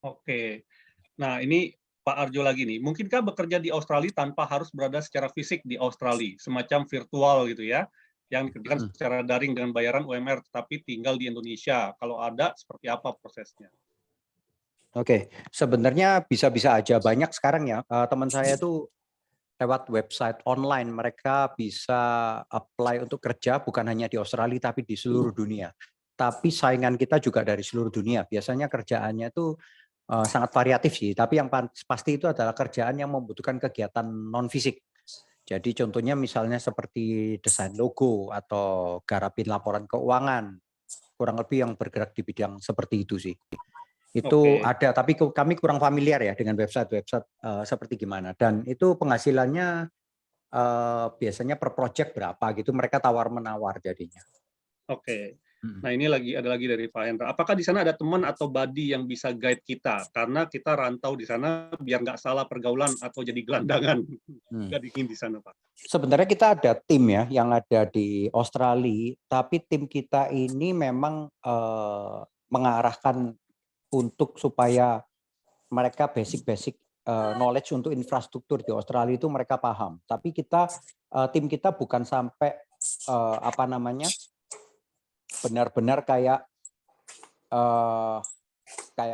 Oke. Nah, ini Pak Arjo lagi nih. Mungkinkah bekerja di Australia tanpa harus berada secara fisik di Australia, semacam virtual gitu ya, yang dikerjakan secara daring dengan bayaran UMR, tetapi tinggal di Indonesia? Kalau ada, seperti apa prosesnya? Oke, sebenarnya bisa-bisa aja. Banyak sekarang ya, teman saya tuh lewat website online, mereka bisa apply untuk kerja bukan hanya di Australia, tapi di seluruh dunia. Tapi saingan kita juga dari seluruh dunia. Biasanya kerjaannya tuh sangat variatif sih, tapi yang pasti itu adalah kerjaan yang membutuhkan kegiatan non-fisik. Jadi contohnya misalnya seperti desain logo atau garapin laporan keuangan, kurang lebih yang bergerak di bidang seperti itu sih. Itu ada, tapi kami kurang familiar ya dengan website-website seperti gimana. Dan itu penghasilannya biasanya per project berapa gitu, mereka tawar-menawar jadinya. Oke. Nah, ini ada lagi dari Pak Hendra. Apakah di sana ada teman atau buddy yang bisa guide kita? Karena kita rantau di sana biar nggak salah pergaulan atau jadi gelandangan. Nggak dingin di sana, Pak. Sebenarnya kita ada tim ya yang ada di Australia, tapi tim kita ini memang mengarahkan untuk supaya mereka basic knowledge untuk infrastruktur di Australia itu mereka paham. Tapi tim kita bukan sampai benar-benar kayak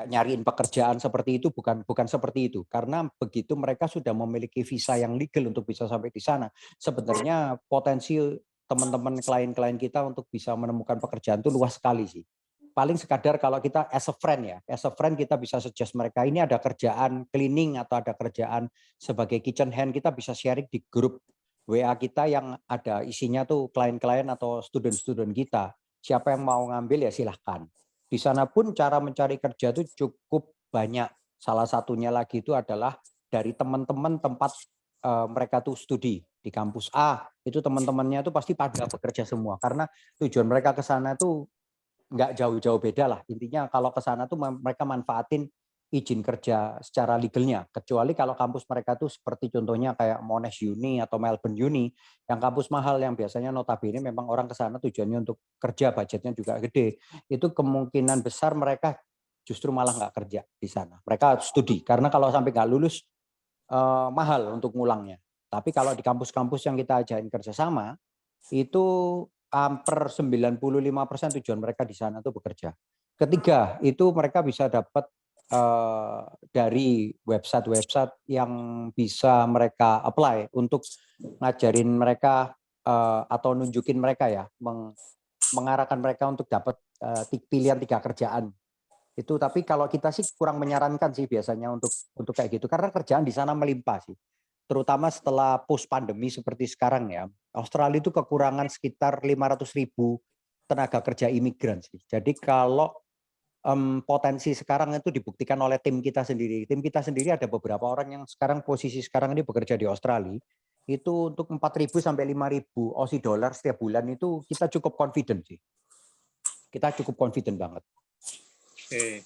nyariin pekerjaan seperti itu, bukan seperti itu. Karena begitu mereka sudah memiliki visa yang legal untuk bisa sampai di sana, sebenarnya potensi teman-teman klien-klien kita untuk bisa menemukan pekerjaan itu luas sekali sih. Paling sekadar kalau kita as a friend kita bisa suggest mereka ini ada kerjaan cleaning atau ada kerjaan sebagai kitchen hand, kita bisa sharing di grup WA kita yang ada isinya tuh klien-klien atau student-student kita. Siapa yang mau ngambil ya silahkan. Di sana pun cara mencari kerja itu cukup banyak. Salah satunya lagi itu adalah dari teman-teman tempat mereka tuh studi di kampus A, itu teman-temannya itu pasti pada bekerja semua karena tujuan mereka ke sana tuh nggak jauh-jauh beda lah. Intinya kalau ke sana tuh mereka manfaatin izin kerja secara legalnya. Kecuali kalau kampus mereka tuh seperti contohnya kayak Monash Uni atau Melbourne Uni, yang kampus mahal yang biasanya notabene memang orang ke sana tujuannya untuk kerja, budgetnya juga gede. Itu kemungkinan besar mereka justru malah nggak kerja di sana. Mereka studi karena kalau sampai nggak lulus mahal untuk ngulangnya. Tapi kalau di kampus-kampus yang kita ajain kerjasama itu hampir 95% tujuan mereka di sana tuh bekerja. Ketiga, itu mereka bisa dapat dari website-website yang bisa mereka apply untuk ngajarin mereka atau nunjukin mereka ya, mengarahkan mereka untuk dapat pilihan 3 kerjaan. Itu tapi kalau kita sih kurang menyarankan sih biasanya untuk kayak gitu karena kerjaan di sana melimpah sih. Terutama setelah post pandemi seperti sekarang ya. Australia itu kekurangan sekitar 500.000 tenaga kerja imigran sih. Jadi kalau potensi sekarang itu dibuktikan oleh tim kita sendiri. Tim kita sendiri ada beberapa orang yang sekarang posisi sekarang ini bekerja di Australia. Itu untuk 4.000 sampai 5.000 Aussie dollar setiap bulan itu kita cukup confident sih. Kita cukup confident banget. Oke.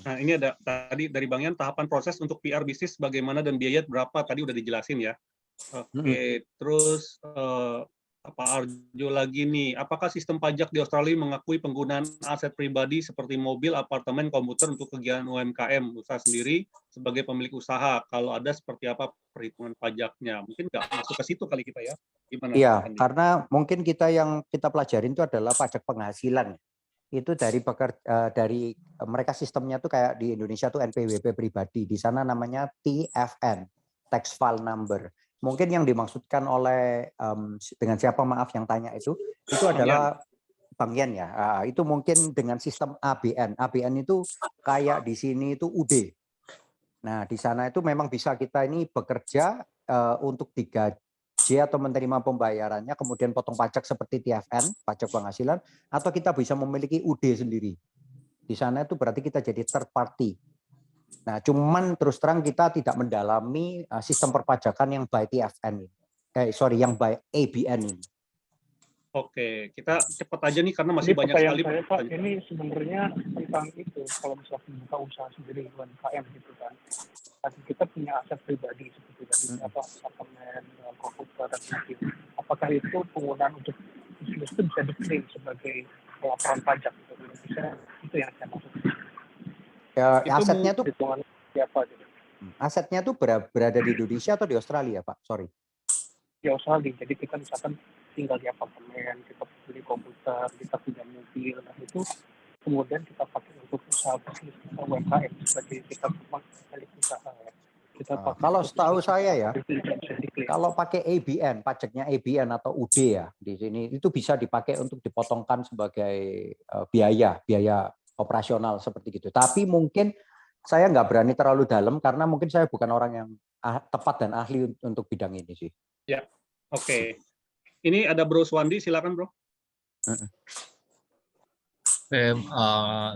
Nah, ini ada tadi dari Bang Yan, tahapan proses untuk PR bisnis bagaimana dan biaya berapa tadi udah dijelasin ya. Oke, terus apa Arjo lagi nih, apakah sistem pajak di Australia mengakui penggunaan aset pribadi seperti mobil, apartemen, komputer untuk kegiatan UMKM, usaha sendiri sebagai pemilik usaha? Kalau ada seperti apa perhitungan pajaknya? Mungkin nggak masuk ke situ kali kita ya? Gimana? Iya, Andi? karena mungkin yang kita pelajarin itu adalah pajak penghasilan. Itu dari mereka sistemnya tuh kayak di Indonesia tuh NPWP pribadi. Di sana namanya TFN, Tax File Number. Mungkin yang dimaksudkan oleh dengan siapa maaf yang tanya itu adalah Bang Yan ya. Itu mungkin dengan sistem ABN. ABN itu kayak di sini itu UD. Nah, di sana itu memang bisa kita ini bekerja untuk digaji atau menerima pembayarannya, kemudian potong pajak seperti TFN, pajak penghasilan, atau kita bisa memiliki UD sendiri. Di sana itu berarti kita jadi third party. Nah, cuman terus terang kita tidak mendalami sistem perpajakan yang by TFN ini. Yang by ABN ini. Oke, kita cepat aja nih karena masih banyak sekali. Saya, Pak, ini sebenarnya tentang itu, kalau misalnya buka usaha sendiri UMKM gitu kan. Tapi kita punya aset pribadi seperti tadi apartemen, komputer dan mobil. Apakah itu penggunaan untuk bisnis itu bisa diklaim sebagai laporan pajak? Bisa, itu yang saya maksud. Ya, asetnya tuh siapa gitu. Asetnya tuh berada di Indonesia atau di Australia, Pak? Sorry. Di Australia. Jadi kita misalkan tinggal di apartemen, kita beli komputer, kita punya mobil, nah itu kemudian kita pakai untuk usaha bisnis UMKM sebagai kita milik usaha ya. Kalau setahu saya ya, kalau pakai ABN, pajaknya ABN atau UD ya di sini itu bisa dipakai untuk dipotongkan sebagai biaya operasional seperti gitu. Tapi mungkin saya nggak berani terlalu dalam karena mungkin saya bukan orang yang tepat dan ahli untuk bidang ini sih. Ya, oke. Ini ada Bro Swandi, silakan Bro.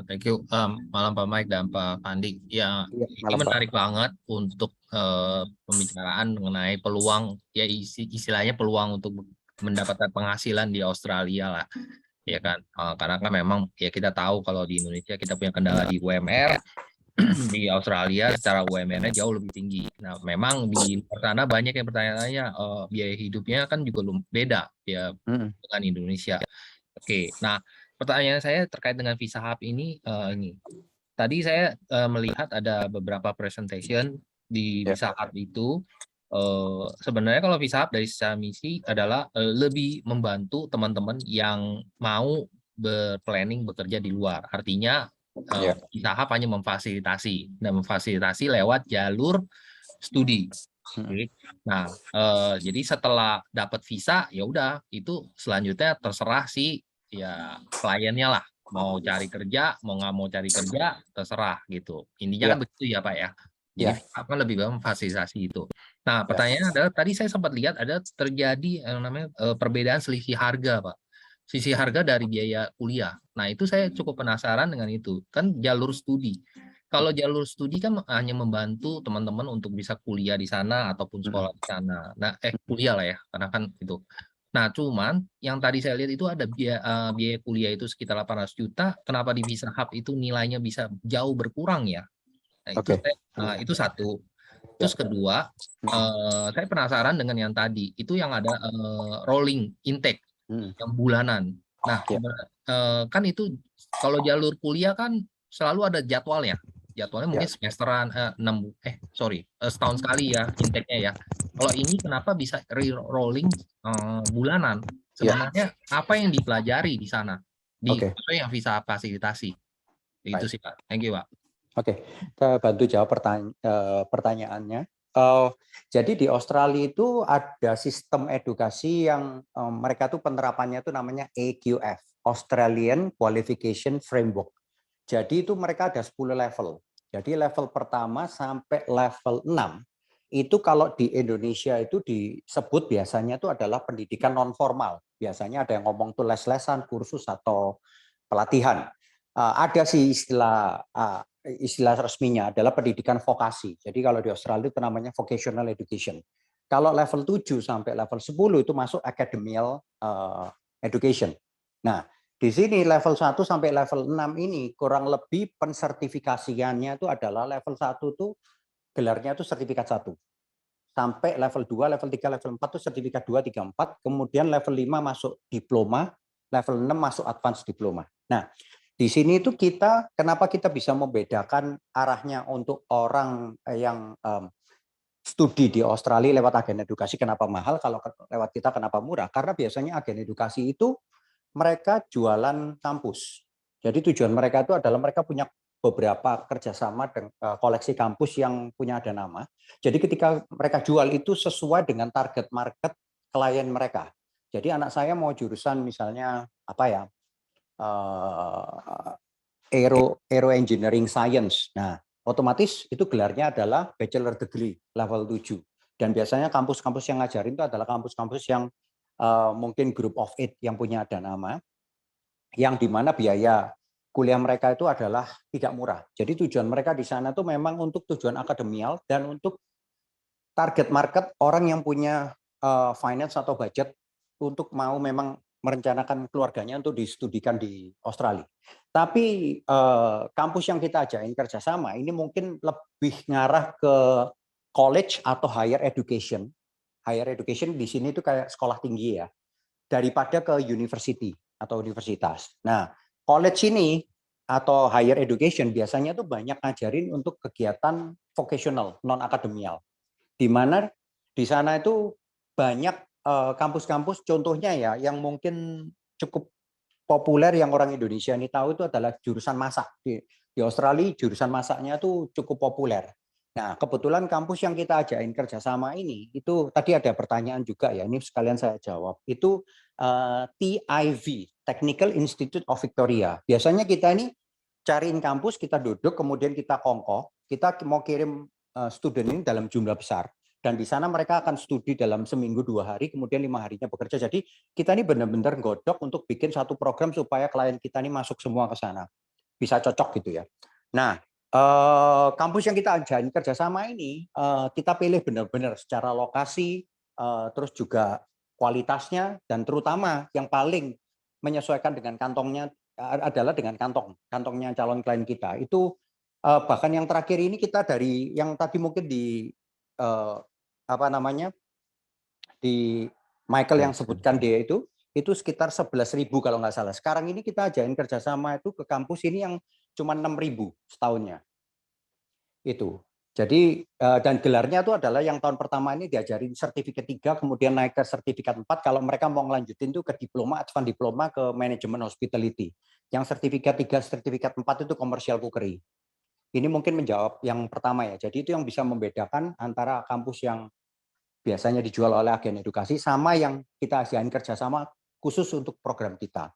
Thank you. Malam Pak Mike dan Pak Andi. Ya, ini menarik banget untuk pembicaraan mengenai peluang, ya istilahnya peluang untuk mendapatkan penghasilan di Australia lah, ya kan? Karena kan memang ya kita tahu kalau di Indonesia kita punya kendala di UMR, di Australia secara UMR-nya jauh lebih tinggi. Nah, memang di sana banyak yang bertanya-tanya biaya hidupnya kan juga beda ya dengan Indonesia. Oke, nah pertanyaan saya terkait dengan Visa Hub ini. Tadi saya melihat ada beberapa presentation di Visa Hub itu. Sebenarnya kalau Visa Hub dari secara misi adalah lebih membantu teman-teman yang mau berplanning bekerja di luar. Artinya Visa Hub hanya memfasilitasi lewat jalur studi. Nah, jadi setelah dapat visa ya udah itu selanjutnya terserah si ya kliennya lah, mau cari kerja mau nggak mau cari kerja terserah gitu. Intinya kan begitu ya Pak ya. Jadi apa lebih banyak memfasilitasi itu. Nah, pertanyaannya adalah tadi saya sempat lihat ada terjadi yang namanya perbedaan selisih harga Pak. Sisi harga dari biaya kuliah. Nah, itu saya cukup penasaran dengan itu. Kan jalur studi. Kalau jalur studi kan hanya membantu teman-teman untuk bisa kuliah di sana ataupun sekolah di sana. Nah, kuliah lah ya, karena kan itu. Nah, cuman yang tadi saya lihat itu ada biaya kuliah itu sekitar 800 juta. Kenapa di Visa Hub itu nilainya bisa jauh berkurang ya? Nah, itu satu. Terus kedua, saya penasaran dengan yang tadi. Itu yang ada rolling intake. Yang bulanan. Nah, kan itu kalau jalur kuliah kan selalu ada jadwalnya. Jadwalnya mungkin semesteran setahun sekali ya intake-nya ya. Kalau ini kenapa bisa rolling bulanan? Sebenarnya apa yang dipelajari di sana? Yang bisa fasilitasi. Itu sih Pak. Thank you Pak. Oke, kita bantu jawab pertanyaannya. Jadi di Australia itu ada sistem edukasi yang mereka tuh penerapannya itu namanya AQF, Australian Qualification Framework. Jadi itu mereka ada 10 level. Jadi level pertama sampai level 6 itu kalau di Indonesia itu disebut biasanya itu adalah pendidikan non formal. Biasanya ada yang ngomong tuh les-lesan, kursus atau pelatihan. Ada sih istilah resminya adalah pendidikan vokasi. Jadi kalau di Australia itu namanya vocational education. Kalau level 7 sampai level 10 itu masuk academial education. Nah, di sini level 1 sampai level 6 ini kurang lebih pensertifikasiannya itu adalah level 1 itu gelarnya itu sertifikat 1. Sampai level 2, level 3, level 4 itu sertifikat 2, 3, 4. Kemudian level 5 masuk diploma, level 6 masuk advance diploma. Nah, di sini itu kenapa kita bisa membedakan arahnya untuk orang yang studi di Australia lewat agen edukasi kenapa mahal, kalau lewat kita kenapa murah? Karena biasanya agen edukasi itu mereka jualan kampus. Jadi tujuan mereka itu adalah mereka punya beberapa kerjasama dengan koleksi kampus yang punya ada nama. Jadi ketika mereka jual itu sesuai dengan target market klien mereka. Jadi anak saya mau jurusan misalnya apa ya, aero engineering science. Nah, otomatis itu gelarnya adalah bachelor degree level 7. Dan biasanya kampus-kampus yang ngajarin itu adalah kampus-kampus yang mungkin group of 8 yang punya ada nama, yang dimana biaya kuliah mereka itu adalah tidak murah. Jadi tujuan mereka di sana itu memang untuk tujuan akademial dan untuk target market orang yang punya finance atau budget untuk mau memang merencanakan keluarganya untuk distudikan di Australia. Tapi kampus yang kita ajain kerjasama ini mungkin lebih ngarah ke college atau higher education. Higher education di sini itu kayak sekolah tinggi ya, daripada ke university atau universitas. Nah, college ini atau higher education biasanya tuh banyak ngajarin untuk kegiatan vocational, non akademial. Di mana di sana itu banyak kampus-kampus contohnya ya yang mungkin cukup populer yang orang Indonesia ini tahu itu adalah jurusan masak. Di Australia jurusan masaknya tuh cukup populer. Nah, kebetulan kampus yang kita ajain kerjasama ini, itu tadi ada pertanyaan juga ya, ini sekalian saya jawab. Itu TIV, Technical Institute of Victoria. Biasanya kita ini cariin kampus, kita duduk, kemudian kita kongkoh, kita mau kirim student ini dalam jumlah besar. Dan di sana mereka akan studi dalam seminggu 2 hari, kemudian 5 harinya bekerja. Jadi kita ini benar-benar godok untuk bikin satu program supaya klien kita ini masuk semua ke sana. Bisa cocok gitu ya. Nah, kampus yang kita ajarin kerjasama ini kita pilih benar-benar secara lokasi, terus juga kualitasnya, dan terutama yang paling menyesuaikan dengan kantongnya adalah dengan kantongnya calon klien kita. Itu bahkan yang terakhir ini kita dari yang tadi mungkin di di Michael yang sebutkan dia itu sekitar 11.000 kalau nggak salah. Sekarang ini kita ajain kerjasama itu ke kampus ini yang cuma 6.000 setahunnya. Itu. Jadi dan gelarnya itu adalah yang tahun pertama ini diajarin sertifikat 3, kemudian naik ke sertifikat 4. Kalau mereka mau ngelanjutin itu ke diploma, advance diploma ke manajemen hospitality. Yang sertifikat 3, sertifikat 4 itu commercial cookery. Ini mungkin menjawab yang pertama ya. Jadi itu yang bisa membedakan antara kampus yang biasanya dijual oleh agen edukasi sama yang kita ajain kerjasama khusus untuk program kita.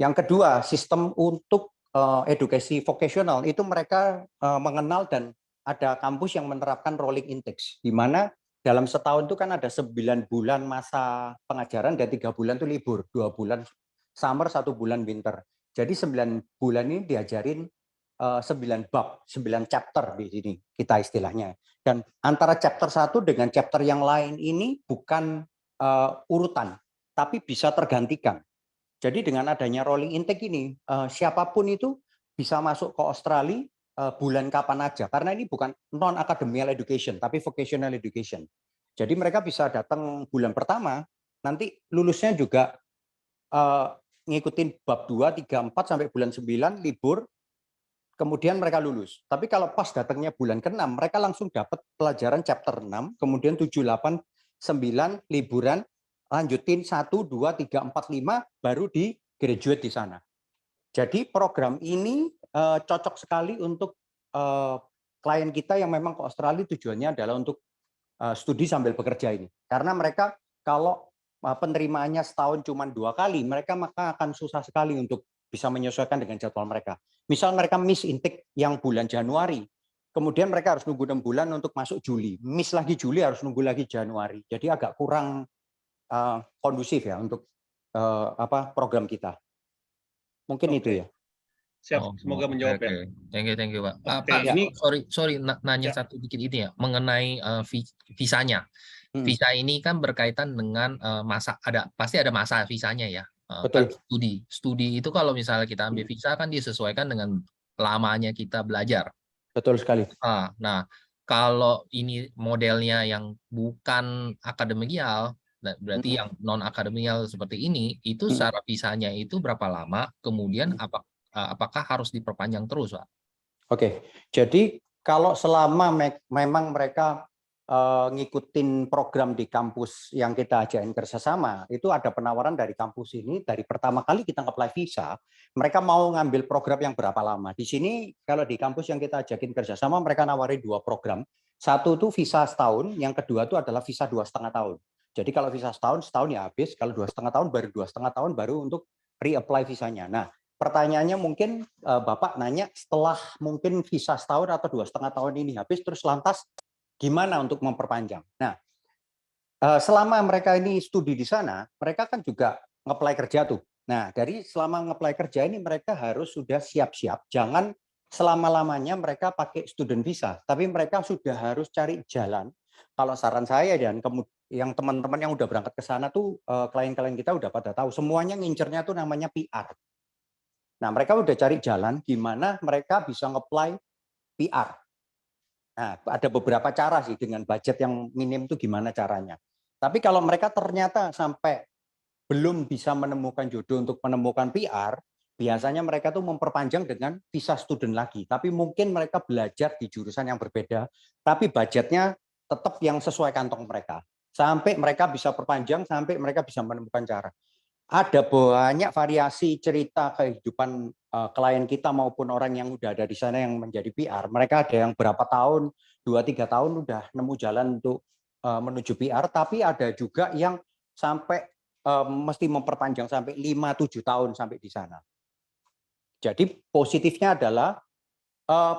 Yang kedua, sistem untuk edukasi vocational itu mereka mengenal dan ada kampus yang menerapkan rolling intake, di mana dalam setahun itu kan ada 9 bulan masa pengajaran dan 3 bulan itu libur, 2 bulan summer, 1 bulan winter. Jadi 9 bulan ini diajarin 9 bab, 9 chapter di sini kita istilahnya. Dan antara chapter 1 dengan chapter yang lain ini bukan urutan, tapi bisa tergantikan. Jadi dengan adanya rolling intake ini, siapapun itu bisa masuk ke Australia bulan kapan aja. Karena ini bukan non-academial education, tapi vocational education. Jadi mereka bisa datang bulan pertama, nanti lulusnya juga ngikutin bab 2, 3, 4 sampai bulan 9, libur, kemudian mereka lulus. Tapi kalau pas datangnya bulan ke-6, mereka langsung dapat pelajaran chapter 6, kemudian 7, 8, 9, liburan, lanjutin 1, 2, 3, 4, 5, baru di graduate di sana. Jadi program ini cocok sekali untuk klien kita yang memang ke Australia tujuannya adalah untuk studi sambil bekerja ini. Karena mereka kalau penerimaannya setahun cuma 2 kali, mereka maka akan susah sekali untuk bisa menyesuaikan dengan jadwal mereka. Misal mereka miss intake yang bulan Januari, kemudian mereka harus nunggu 6 bulan untuk masuk Juli. Miss lagi Juli harus nunggu lagi Januari. Jadi agak kurang kondusif ya untuk program kita. Mungkin itu ya. Siap, semoga menjawab oke. ya. Thank you, Pak. Oke, Pak, ini sorry nanya ya. satu dikit ini ya, mengenai visanya. Visa ini kan berkaitan dengan pasti ada masa visanya ya. Kan Betul. studi itu kalau misalnya kita ambil visa kan disesuaikan dengan lamanya kita belajar. Betul sekali. Nah, kalau ini modelnya yang bukan akademial, berarti yang non akademial seperti ini, itu secara visanya itu berapa lama? Kemudian apakah harus diperpanjang terus, Pak? Oke, jadi kalau selama memang mereka ngikutin program di kampus yang kita ajakin kerjasama, itu ada penawaran dari kampus ini, dari pertama kali kita nge-apply visa, mereka mau ngambil program yang berapa lama. Di sini, kalau di kampus yang kita ajakin kerjasama, mereka nawarin 2 program. Satu itu visa setahun, yang kedua itu adalah visa 2,5 tahun. Jadi kalau visa setahun ya habis, kalau 2,5 tahun, baru 2,5 tahun baru untuk reapply visanya. Nah, pertanyaannya mungkin Bapak nanya setelah mungkin visa setahun atau 2,5 tahun ini habis, terus lantas gimana untuk memperpanjang. Nah, selama mereka ini studi di sana, mereka kan juga nge-apply kerja tuh. Nah, dari selama nge-apply kerja ini mereka harus sudah siap-siap. Jangan selama-lamanya mereka pakai student visa, tapi mereka sudah harus cari jalan. Kalau saran saya dan yang teman-teman yang udah berangkat ke sana tuh, klien-klien kita udah pada tahu, semuanya ngincernya tuh namanya PR. Nah, mereka udah cari jalan gimana mereka bisa nge-apply PR. Nah, ada beberapa cara sih dengan budget yang minim itu gimana caranya. Tapi kalau mereka ternyata sampai belum bisa menemukan jodoh untuk menemukan PR, biasanya mereka tuh memperpanjang dengan visa student lagi. Tapi mungkin mereka belajar di jurusan yang berbeda, tapi budgetnya tetap yang sesuai kantong mereka. Sampai mereka bisa perpanjang, sampai mereka bisa menemukan cara. Ada banyak variasi cerita kehidupan klien kita maupun orang yang udah ada di sana yang menjadi PR. Mereka ada yang berapa tahun, 2-3 tahun udah nemu jalan untuk menuju PR, tapi ada juga yang sampai mesti memperpanjang sampai 5-7 tahun sampai di sana. Jadi positifnya adalah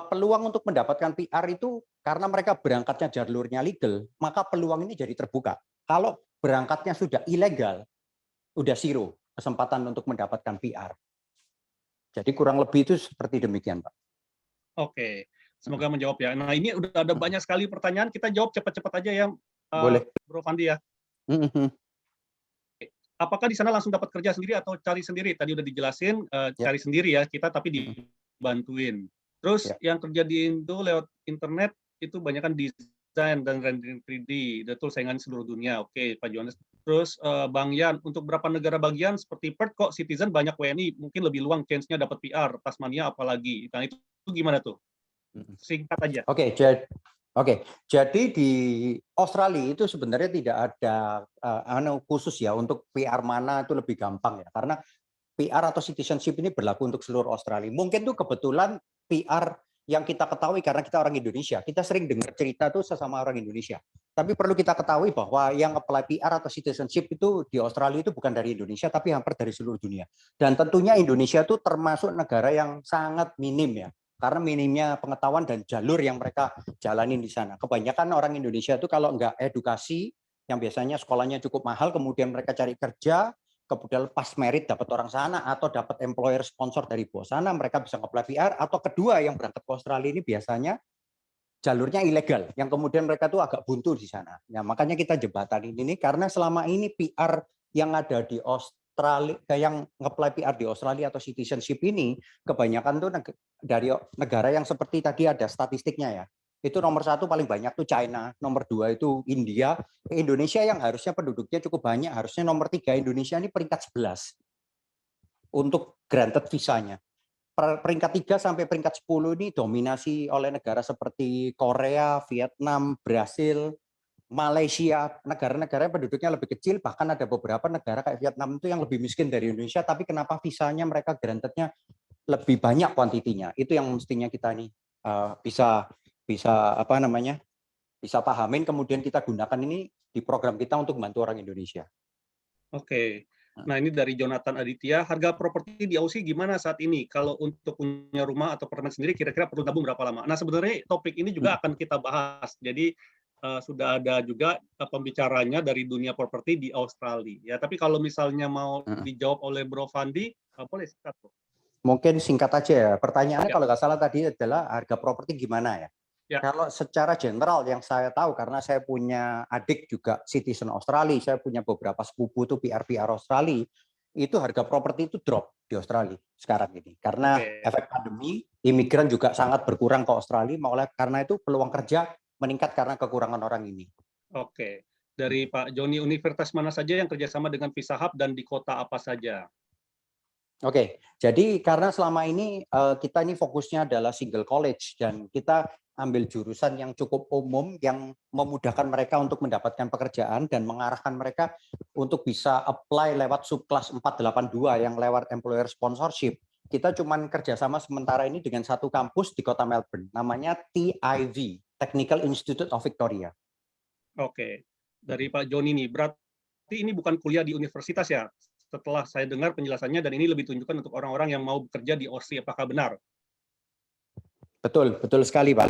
peluang untuk mendapatkan PR itu karena mereka berangkatnya jalurnya legal, maka peluang ini jadi terbuka. Kalau berangkatnya sudah ilegal, udah zero kesempatan untuk mendapatkan PR. Jadi kurang lebih itu seperti demikian, Pak. Oke, semoga menjawab ya. Nah, ini udah ada banyak sekali pertanyaan, kita jawab cepat-cepat aja ya, Boleh. Bro Fandi ya. Apakah di sana langsung dapat kerja sendiri atau cari sendiri? Tadi udah dijelasin, cari sendiri ya kita, tapi dibantuin. Terus yang kerja di Indo lewat internet itu banyak kan desain dan rendering 3D, betul saingan seluruh dunia. Oke, Pak Johannes. Terus Bang Yan, untuk berapa negara bagian seperti Perth kok citizen banyak WNI, mungkin lebih luang chance-nya dapat PR, Tasmania apalagi. Nah, itu gimana tuh? Singkat aja. Oke, jadi di Australia itu sebenarnya tidak ada khusus ya untuk PR mana itu lebih gampang ya, karena PR atau citizenship ini berlaku untuk seluruh Australia. Mungkin tuh kebetulan PR yang kita ketahui karena kita orang Indonesia, kita sering dengar cerita tuh sesama orang Indonesia. Tapi perlu kita ketahui bahwa yang apply PR atau citizenship itu di Australia itu bukan dari Indonesia, tapi hampir dari seluruh dunia. Dan tentunya Indonesia itu termasuk negara yang sangat minim ya, karena minimnya pengetahuan dan jalur yang mereka jalanin di sana. Kebanyakan orang Indonesia itu kalau nggak edukasi, yang biasanya sekolahnya cukup mahal, kemudian mereka cari kerja, kemudian pas merit dapat orang sana atau dapat employer sponsor dari bos sana, mereka bisa nge-apply PR. Atau kedua yang berangkat ke Australia ini biasanya jalurnya ilegal, yang kemudian mereka tuh agak buntu di sana. Nah, makanya kita jembatanin ini karena selama ini PR yang ada di Australia, yang nge-apply PR di Australia atau citizenship ini kebanyakan tuh dari negara yang seperti tadi ada statistiknya ya. Itu nomor 1 paling banyak tuh China, nomor 2 itu India, Indonesia yang harusnya penduduknya cukup banyak, harusnya nomor 3 Indonesia ini peringkat 11 untuk granted visanya. Peringkat 3 sampai peringkat 10 ini dominasi oleh negara seperti Korea, Vietnam, Brasil, Malaysia, negara-negara yang penduduknya lebih kecil, bahkan ada beberapa negara kayak Vietnam itu yang lebih miskin dari Indonesia, tapi kenapa visanya mereka grantednya lebih banyak kuantitinya? Itu yang mestinya kita nih bisa pahamin, kemudian kita gunakan ini di program kita untuk membantu orang Indonesia. Oke. Nah, ini dari Jonathan Aditya, harga properti di Aussie gimana saat ini? Kalau untuk punya rumah atau apartemen sendiri kira-kira perlu tabung berapa lama? Nah, sebenarnya topik ini juga akan kita bahas. Jadi sudah ada juga pembicaranya dari dunia properti di Australia. Ya, tapi kalau misalnya mau dijawab oleh Bro Fandi, boleh sikat. Mungkin singkat aja ya. Pertanyaannya Ya. kalau nggak salah tadi adalah harga properti gimana ya? Ya. Kalau secara general yang saya tahu, karena saya punya adik juga citizen Australia, saya punya beberapa sepupu tuh PR Australia, itu harga properti itu drop di Australia sekarang ini. Karena efek pandemi, imigran juga sangat berkurang ke Australia, oleh karena itu peluang kerja meningkat karena kekurangan orang ini. Oke. Dari Pak Joni, universitas mana saja yang kerjasama dengan Visa Hub dan di kota apa saja? Oke, jadi karena selama ini kita ini fokusnya adalah single college dan kita ambil jurusan yang cukup umum yang memudahkan mereka untuk mendapatkan pekerjaan dan mengarahkan mereka untuk bisa apply lewat subkelas 482 yang lewat employer sponsorship. Kita cuman kerjasama sementara ini dengan satu kampus di kota Melbourne, namanya TIV, Technical Institute of Victoria. Oke, dari Pak Joni nih, berarti ini bukan kuliah di universitas ya? Setelah saya dengar penjelasannya, dan ini lebih tunjukkan untuk orang-orang yang mau bekerja di Aussie, apakah benar? Betul, betul sekali, Pak.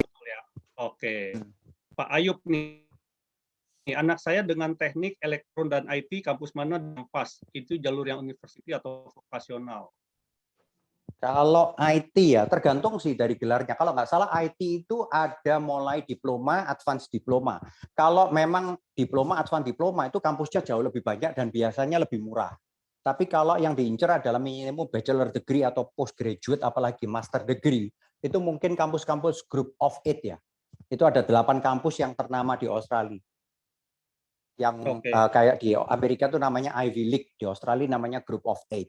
Oke, Pak Ayub nih, anak saya dengan teknik elektron dan IT, kampus mana yang pas? Itu jalur yang university atau vokasional? Kalau IT ya, tergantung sih dari gelarnya. Kalau nggak salah IT itu ada mulai diploma, advance diploma. Kalau memang diploma, advance diploma itu kampusnya jauh lebih banyak dan biasanya lebih murah. Tapi kalau yang diincar adalah minimum bachelor degree atau postgraduate, apalagi master degree, itu mungkin kampus-kampus group of 8 ya. Itu ada 8 kampus yang ternama di Australia. Yang kayak di Amerika itu namanya Ivy League, di Australia namanya group of 8.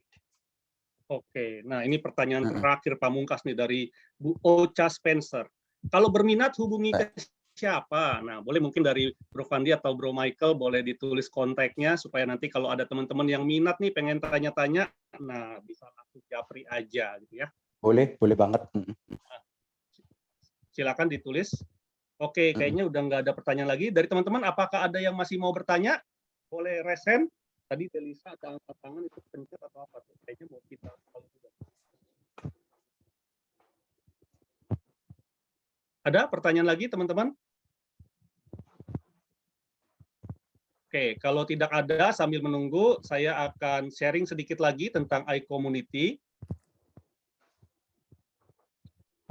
Oke, nah ini pertanyaan terakhir pamungkas nih dari Bu Ocha Spencer. Kalau berminat hubungi ke siapa? Nah, boleh mungkin dari Bro Fandi atau Bro Michael boleh ditulis kontaknya supaya nanti kalau ada teman-teman yang minat nih pengen tanya-tanya, nah bisa langsung japri aja gitu ya. Boleh banget. Silakan ditulis. Oke, kayaknya udah nggak ada pertanyaan lagi dari teman-teman. Apakah ada yang masih mau bertanya? Boleh resen. Tadi Delisa ada angkat tangan itu pencet atau apa tuh? Kayaknya mau kita juga. Ada pertanyaan lagi teman-teman? Oke, kalau tidak ada sambil menunggu saya akan sharing sedikit lagi tentang iCommunity.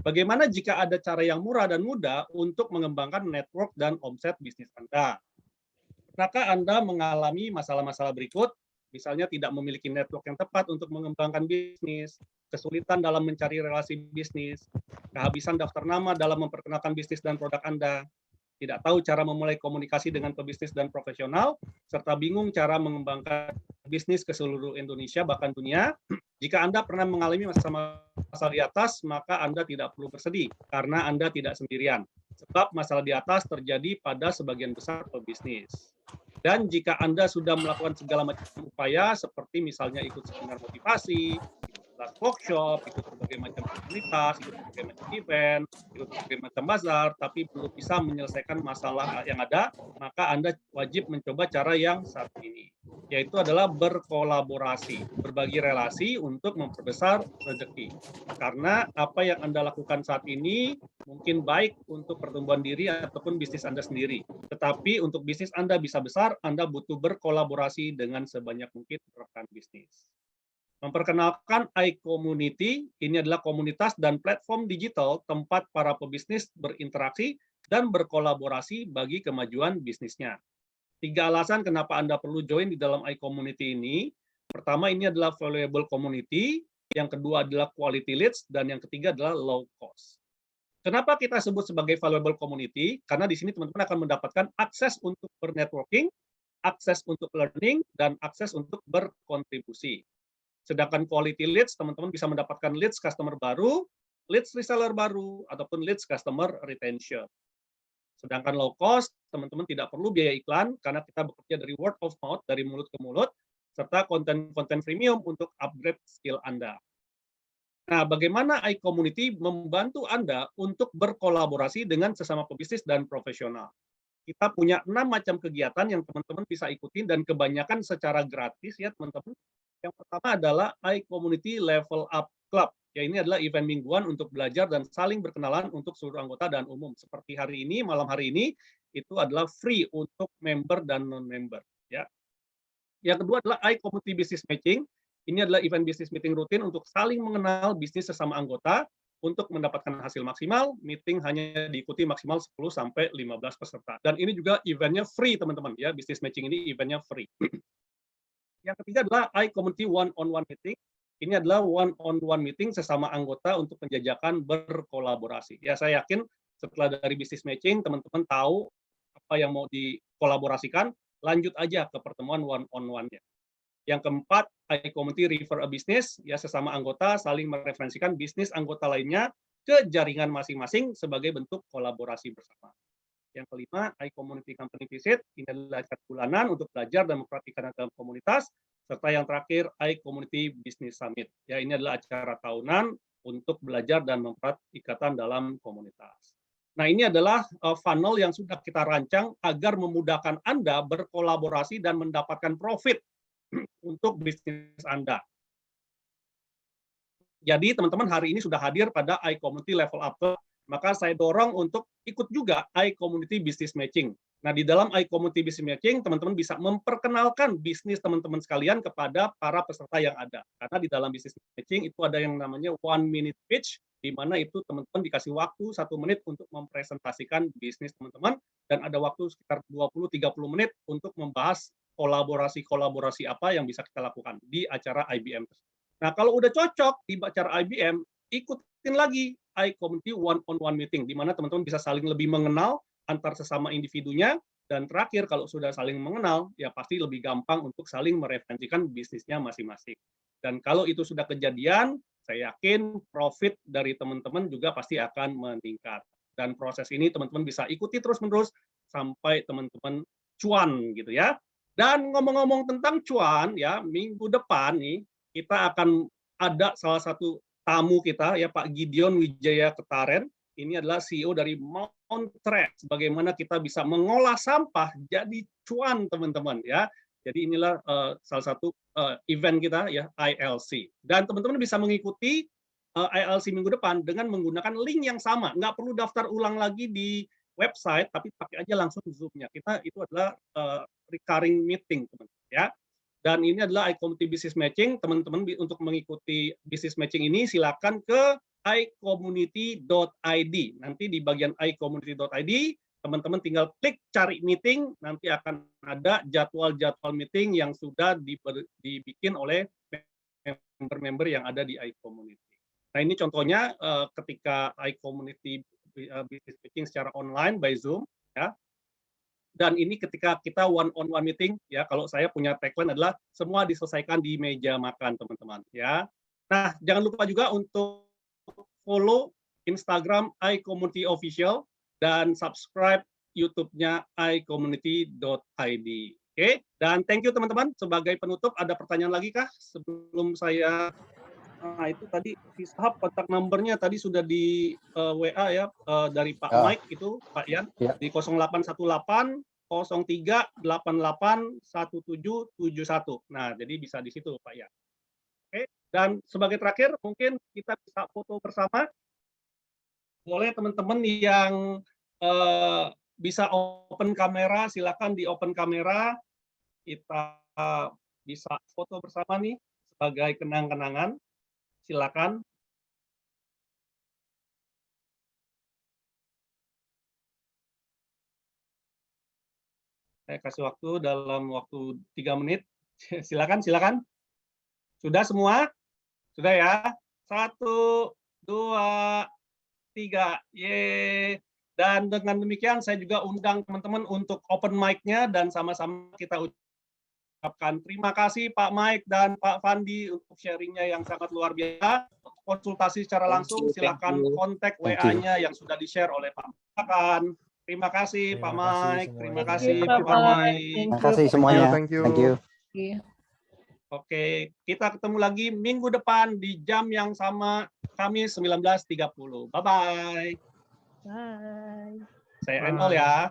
Bagaimana jika ada cara yang murah dan mudah untuk mengembangkan network dan omset bisnis Anda? Pernahkah Anda mengalami masalah-masalah berikut? Misalnya tidak memiliki network yang tepat untuk mengembangkan bisnis, kesulitan dalam mencari relasi bisnis, kehabisan daftar nama dalam memperkenalkan bisnis dan produk Anda, tidak tahu cara memulai komunikasi dengan pebisnis dan profesional, serta bingung cara mengembangkan bisnis ke seluruh Indonesia bahkan dunia. Jika Anda pernah mengalami masalah di atas, maka Anda tidak perlu bersedih karena Anda tidak sendirian. Sebab masalah di atas terjadi pada sebagian besar pebisnis. Dan jika Anda sudah melakukan segala macam upaya, seperti misalnya ikut seminar motivasi, ikut workshop, ikut berbagai macam komunitas, ikut berbagai macam event, ikut berbagai macam bazar, tapi belum bisa menyelesaikan masalah yang ada, maka Anda wajib mencoba cara yang satu ini, yaitu adalah berkolaborasi, berbagi relasi untuk memperbesar rezeki. Karena apa yang Anda lakukan saat ini mungkin baik untuk pertumbuhan diri ataupun bisnis Anda sendiri. Tetapi untuk bisnis Anda bisa besar, Anda butuh berkolaborasi dengan sebanyak mungkin rekan bisnis. Memperkenalkan iCommunity, ini adalah komunitas dan platform digital tempat para pebisnis berinteraksi dan berkolaborasi bagi kemajuan bisnisnya. 3 alasan kenapa Anda perlu join di dalam iCommunity ini. Pertama, ini adalah valuable community, yang kedua adalah quality leads, dan yang ketiga adalah low cost. Kenapa kita sebut sebagai valuable community? Karena di sini teman-teman akan mendapatkan akses untuk bernetworking, akses untuk learning, dan akses untuk berkontribusi. Sedangkan quality leads, teman-teman bisa mendapatkan leads customer baru, leads reseller baru, ataupun leads customer retention. Sedangkan low cost, teman-teman tidak perlu biaya iklan, karena kita bekerja dari word of mouth, dari mulut ke mulut, serta konten-konten premium untuk upgrade skill Anda. Nah, bagaimana iCommunity membantu Anda untuk berkolaborasi dengan sesama pebisnis dan profesional? Kita punya 6 macam kegiatan yang teman-teman bisa ikutin, dan kebanyakan secara gratis ya teman-teman. Yang pertama adalah iCommunity Level Up Club. Ya, ini adalah event mingguan untuk belajar dan saling berkenalan untuk seluruh anggota dan umum. Seperti hari ini, malam hari ini, itu adalah free untuk member dan non-member. Ya. Yang kedua adalah iCommunity Business Matching. Ini adalah event business meeting rutin untuk saling mengenal bisnis sesama anggota untuk mendapatkan hasil maksimal. Meeting hanya diikuti maksimal 10 sampai 15 peserta. Dan ini juga eventnya free, teman-teman ya. Business matching ini eventnya free. Yang ketiga adalah iCommunity one-on-one meeting. Ini adalah one-on-one meeting sesama anggota untuk penjajakan berkolaborasi. Ya, saya yakin setelah dari business matching, teman-teman tahu apa yang mau dikolaborasikan, lanjut aja ke pertemuan one-on-one-nya. Yang keempat, iCommunity refer a business, ya sesama anggota saling mereferensikan bisnis anggota lainnya ke jaringan masing-masing sebagai bentuk kolaborasi bersama. Yang kelima, iCommunity company visit, ini adalah acara bulanan untuk belajar dan mempraktikkan dalam komunitas, serta yang terakhir, iCommunity Business Summit. Ya, ini adalah acara tahunan untuk belajar dan mempererat ikatan dalam komunitas. Nah, ini adalah funnel yang sudah kita rancang agar memudahkan Anda berkolaborasi dan mendapatkan profit untuk bisnis Anda. Jadi, teman-teman hari ini sudah hadir pada iCommunity Level Up, maka saya dorong untuk ikut juga iCommunity Business Matching. Nah, di dalam iCommunity Business Matching, teman-teman bisa memperkenalkan bisnis teman-teman sekalian kepada para peserta yang ada. Karena di dalam Business Matching itu ada yang namanya 1 minute pitch, di mana itu teman-teman dikasih waktu 1 menit untuk mempresentasikan bisnis teman-teman, dan ada waktu sekitar 20-30 menit untuk membahas kolaborasi-kolaborasi apa yang bisa kita lakukan di acara IBM. Nah, kalau udah cocok di acara IBM, ikutin lagi iCommunity one-on-one meeting, di mana teman-teman bisa saling lebih mengenal antar sesama individunya, dan terakhir kalau sudah saling mengenal, ya pasti lebih gampang untuk saling mereferensikan bisnisnya masing-masing. Dan kalau itu sudah kejadian, saya yakin profit dari teman-teman juga pasti akan meningkat. Dan proses ini teman-teman bisa ikuti terus-menerus sampai teman-teman cuan gitu ya. Dan ngomong-ngomong tentang cuan ya, minggu depan nih kita akan ada salah satu tamu kita ya, Pak Gideon Wijaya Ketaren. Ini adalah CEO dari Mounttrack. Bagaimana kita bisa mengolah sampah jadi cuan, teman-teman ya. Jadi inilah salah satu event kita ya, ILC. Dan teman-teman bisa mengikuti ILC minggu depan dengan menggunakan link yang sama. Nggak perlu daftar ulang lagi di website, tapi pakai aja langsung Zoom-nya. Kita itu adalah recurring meeting, teman-teman ya. Dan ini adalah iCommunity Business Matching. Teman-teman untuk mengikuti business matching ini silakan ke iCommunity.id. Nanti di bagian iCommunity.id, teman-teman tinggal klik cari meeting, nanti akan ada jadwal-jadwal meeting yang sudah dibikin oleh member-member yang ada di iCommunity. Nah, ini contohnya ketika iCommunity business matching secara online by Zoom ya. Dan ini ketika kita one-on-one meeting ya, kalau saya punya tagline adalah semua diselesaikan di meja makan, teman-teman ya. Nah, jangan lupa juga untuk follow Instagram iCommunity Official dan subscribe YouTube-nya iCommunity.id. Oke, dan thank you teman-teman. Sebagai penutup, ada pertanyaan lagi kah sebelum saya? Nah, itu tadi Fishhub kontak nomornya tadi sudah di WA ya dari Pak Mike itu Pak Yan di 0818 03 88 1771. Nah, jadi bisa di situ Pak Yan. Oke, dan sebagai terakhir mungkin kita bisa foto bersama. Boleh teman-teman yang bisa open kamera, silakan di open kamera. Kita bisa foto bersama nih sebagai kenang-kenangan. Silakan. Saya kasih waktu dalam waktu 3 menit. Silakan, silakan. Sudah semua? Sudah ya? 1, 2, 3. Yeay. Dan dengan demikian saya juga undang teman-teman untuk open mic-nya dan sama-sama kita ucapkan terima kasih Pak Mike dan Pak Fandi untuk sharing-nya yang sangat luar biasa. Konsultasi secara langsung silakan kontak WA-nya yang sudah di-share oleh Pak Mike. Terima kasih Pak Mike. Terima kasih Pak Mike. Terima kasih semuanya. Thank you. Oke, kita ketemu lagi minggu depan di jam yang sama, Kamis 19.30. Bye-bye. Bye. Saya Enol ya.